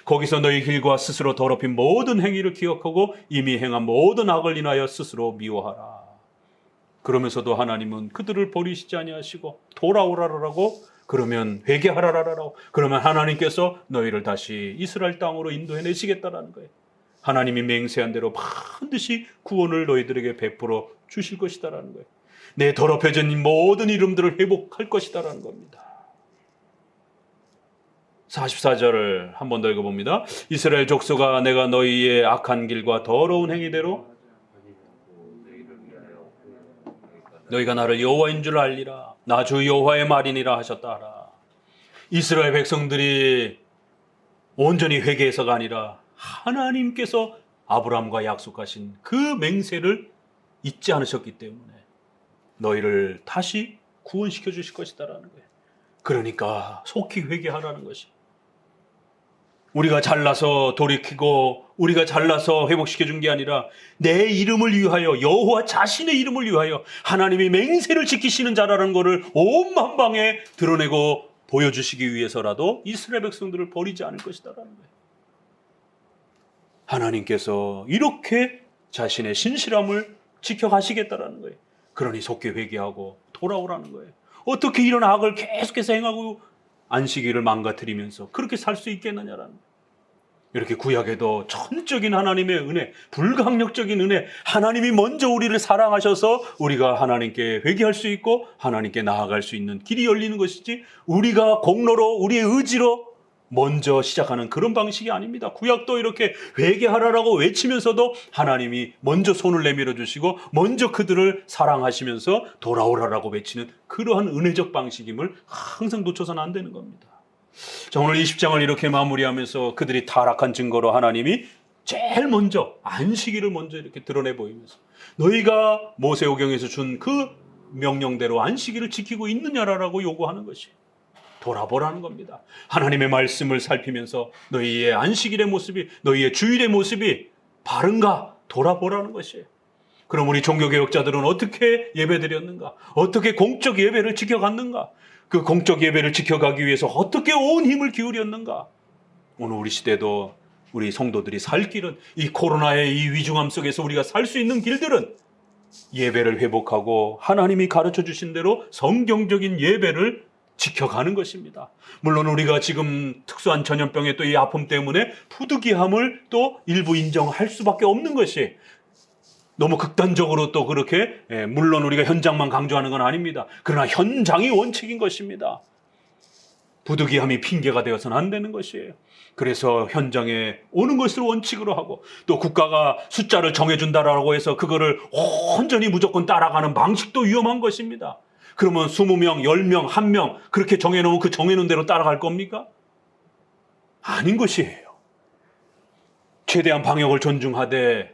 거기서 너희 길과 스스로 더럽힌 모든 행위를 기억하고 이미 행한 모든 악을 인하여 스스로 미워하라. 그러면서도 하나님은 그들을 버리시지 아니하시고 돌아오라라고 그러면 회개하라라라고 그러면 하나님께서 너희를 다시 이스라엘 땅으로 인도해 내시겠다라는 거예요. 하나님이 맹세한 대로 반드시 구원을 너희들에게 베풀어 주실 것이다라는 거예요. 내 더럽혀진 모든 이름들을 회복할 것이다라는 겁니다. 44절을 한 번 더 읽어봅니다. 이스라엘 족속아 내가 너희의 악한 길과 더러운 행위대로 너희가 나를 여호와인 줄 알리라. 나 주 여호와의 말이니라 하셨다 하라. 이스라엘 백성들이 온전히 회개해서가 아니라 하나님께서 아브라함과 약속하신 그 맹세를 잊지 않으셨기 때문에 너희를 다시 구원시켜 주실 것이다라는 거예요. 그러니까 속히 회개하라는 것이. 우리가 잘나서 돌이키고 우리가 잘나서 회복시켜 준 게 아니라 내 이름을 위하여 여호와 자신의 이름을 위하여 하나님이 맹세를 지키시는 자라는 것을 온 만방에 드러내고 보여주시기 위해서라도 이스라엘 백성들을 버리지 않을 것이다라는 거예요. 하나님께서 이렇게 자신의 신실함을 지켜가시겠다라는 거예요. 그러니 속히 회개하고 돌아오라는 거예요. 어떻게 이런 악을 계속해서 행하고 안식일을 망가뜨리면서 그렇게 살 수 있겠느냐라는 거예요. 이렇게 구약에도 전적인 하나님의 은혜, 불강력적인 은혜, 하나님이 먼저 우리를 사랑하셔서 우리가 하나님께 회개할 수 있고 하나님께 나아갈 수 있는 길이 열리는 것이지 우리가 공로로 우리의 의지로 먼저 시작하는 그런 방식이 아닙니다. 구약도 이렇게 회개하라라고 외치면서도 하나님이 먼저 손을 내밀어 주시고 먼저 그들을 사랑하시면서 돌아오라라고 외치는 그러한 은혜적 방식임을 항상 놓쳐서는 안 되는 겁니다. 자, 오늘 20장을 이렇게 마무리하면서 그들이 타락한 증거로 하나님이 제일 먼저 안식일을 먼저 이렇게 드러내 보이면서 너희가 모세오경에서 준 그 명령대로 안식일을 지키고 있느냐라고 요구하는 것이 돌아보라는 겁니다. 하나님의 말씀을 살피면서 너희의 안식일의 모습이 너희의 주일의 모습이 바른가 돌아보라는 것이에요. 그럼 우리 종교개혁자들은 어떻게 예배드렸는가? 어떻게 공적 예배를 지켜갔는가? 그 공적 예배를 지켜가기 위해서 어떻게 온 힘을 기울였는가? 오늘 우리 시대도 우리 성도들이 살 길은 이 코로나의 이 위중함 속에서 우리가 살 수 있는 길들은 예배를 회복하고 하나님이 가르쳐 주신 대로 성경적인 예배를 지켜가는 것입니다. 물론 우리가 지금 특수한 전염병의 또 이 아픔 때문에 부득이함을 또 일부 인정할 수밖에 없는 것이 너무 극단적으로 또 그렇게 물론 우리가 현장만 강조하는 건 아닙니다. 그러나 현장이 원칙인 것입니다. 부득이함이 핑계가 되어서는 안 되는 것이에요. 그래서 현장에 오는 것을 원칙으로 하고 또 국가가 숫자를 정해준다라고 해서 그거를 온전히 무조건 따라가는 방식도 위험한 것입니다. 그러면 20명, 10명, 1명 그렇게 정해놓으면 그 정해놓은 대로 따라갈 겁니까? 아닌 것이에요. 최대한 방역을 존중하되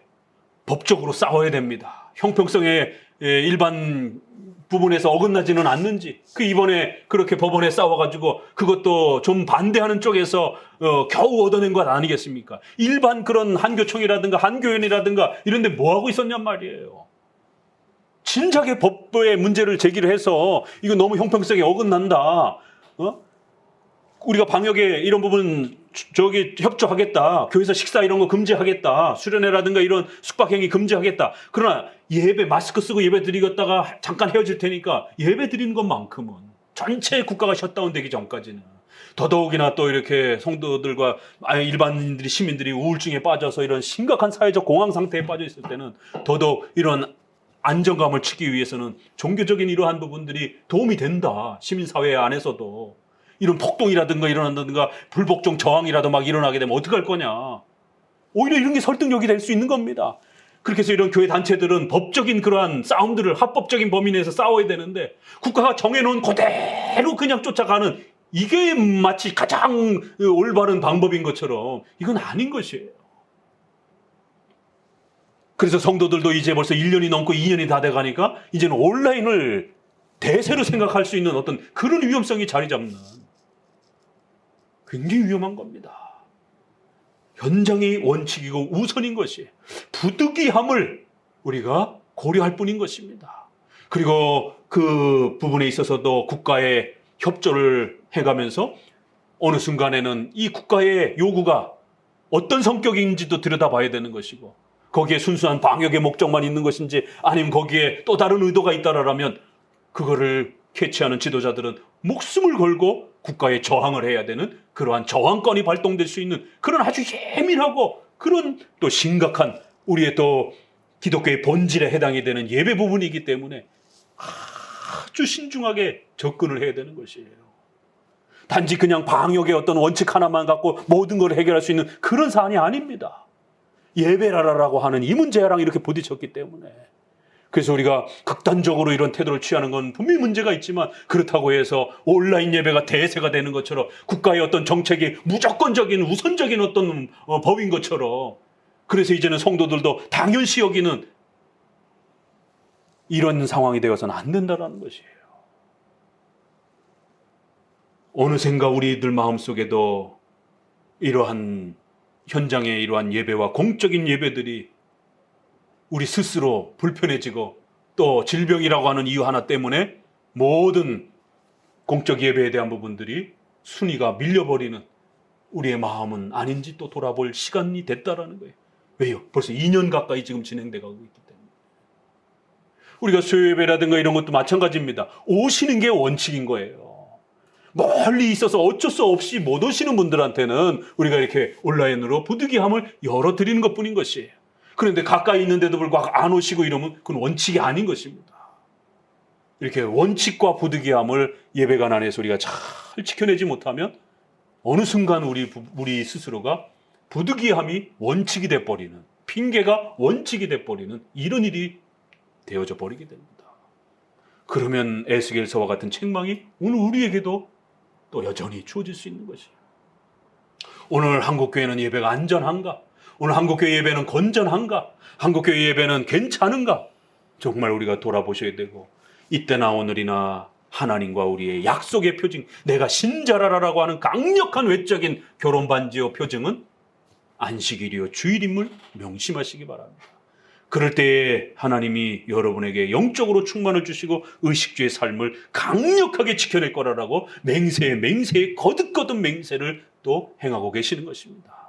법적으로 싸워야 됩니다. 형평성의 일반 부분에서 어긋나지는 않는지 그 이번에 그렇게 법원에 싸워가지고 그것도 좀 반대하는 쪽에서 겨우 얻어낸 것 아니겠습니까? 일반 그런 한교총이라든가 한교연이라든가 이런 데 뭐하고 있었냔 말이에요. 진작에 법의 문제를 제기를 해서 이거 너무 형평성에 어긋난다. 우리가 방역에 이런 부분 협조하겠다. 교회에서 식사 이런 거 금지하겠다. 수련회라든가 이런 숙박행위 금지하겠다. 그러나 예배 마스크 쓰고 예배 드리겠다가 잠깐 헤어질 테니까 예배 드리는 것만큼은 전체 국가가 셧다운 되기 전까지는 더더욱이나 또 이렇게 성도들과 일반인들이 시민들이 우울증에 빠져서 이런 심각한 사회적 공황 상태에 빠져 있을 때는 더더욱 이런 안정감을 찾기 위해서는 종교적인 이러한 부분들이 도움이 된다. 시민사회 안에서도. 이런 폭동이라든가 일어난다든가 불복종 저항이라도 막 일어나게 되면 어떡할 거냐. 오히려 이런 게 설득력이 될 수 있는 겁니다. 그렇게 해서 이런 교회 단체들은 법적인 그러한 싸움들을 합법적인 범위 내에서 싸워야 되는데 국가가 정해놓은 그대로 그냥 쫓아가는 이게 마치 가장 올바른 방법인 것처럼 이건 아닌 것이에요. 그래서 성도들도 이제 벌써 1년이 넘고 2년이 다 돼가니까 이제는 온라인을 대세로 생각할 수 있는 어떤 그런 위험성이 자리 잡는 굉장히 위험한 겁니다. 현장이 원칙이고 우선인 것이 부득이함을 우리가 고려할 뿐인 것입니다. 그리고 그 부분에 있어서도 국가의 협조를 해가면서 어느 순간에는 이 국가의 요구가 어떤 성격인지도 들여다봐야 되는 것이고 거기에 순수한 방역의 목적만 있는 것인지 아니면 거기에 또 다른 의도가 있다라면 그거를 캐치하는 지도자들은 목숨을 걸고 국가에 저항을 해야 되는 그러한 저항권이 발동될 수 있는 그런 아주 예민하고 그런 또 심각한 우리의 또 기독교의 본질에 해당이 되는 예배 부분이기 때문에 아주 신중하게 접근을 해야 되는 것이에요. 단지 그냥 방역의 어떤 원칙 하나만 갖고 모든 걸 해결할 수 있는 그런 사안이 아닙니다. 예배라라고 하는 이 문제랑 이렇게 부딪혔기 때문에 그래서 우리가 극단적으로 이런 태도를 취하는 건 분명히 문제가 있지만 그렇다고 해서 온라인 예배가 대세가 되는 것처럼 국가의 어떤 정책이 무조건적인 우선적인 어떤 법인 것처럼 그래서 이제는 성도들도 당연시 여기는 이런 상황이 되어서는 안 된다는 것이에요. 어느샌가 우리들 마음속에도 이러한 현장의 이러한 예배와 공적인 예배들이 우리 스스로 불편해지고 또 질병이라고 하는 이유 하나 때문에 모든 공적 예배에 대한 부분들이 순위가 밀려버리는 우리의 마음은 아닌지 또 돌아볼 시간이 됐다라는 거예요. 왜요? 벌써 2년 가까이 지금 진행돼 가고 있기 때문에. 우리가 수요예배라든가 이런 것도 마찬가지입니다. 오시는 게 원칙인 거예요. 멀리 있어서 어쩔 수 없이 못 오시는 분들한테는 우리가 이렇게 온라인으로 부득이함을 열어드리는 것뿐인 것이에요. 그런데 가까이 있는데도 불구하고 안 오시고 이러면 그건 원칙이 아닌 것입니다. 이렇게 원칙과 부득이함을 예배관 안에서 우리가 잘 지켜내지 못하면 어느 순간 우리 스스로가 부득이함이 원칙이 돼버리는 핑계가 원칙이 돼버리는 이런 일이 되어져 버리게 됩니다. 그러면 에스겔서와 같은 책망이 오늘 우리에게도 또 여전히 주어질 수 있는 것이에요. 오늘 한국교회는 예배가 안전한가? 오늘 한국교회 예배는 건전한가? 한국교회 예배는 괜찮은가? 정말 우리가 돌아보셔야 되고 이때나 오늘이나 하나님과 우리의 약속의 표징 내가 신자라라고 하는 강력한 외적인 결혼 반지의 표징은 안식일이요 주일임을 명심하시기 바랍니다. 그럴 때에 하나님이 여러분에게 영적으로 충만을 주시고 의식주의 삶을 강력하게 지켜낼 거라고 맹세에 거듭거듭 맹세를 또 행하고 계시는 것입니다.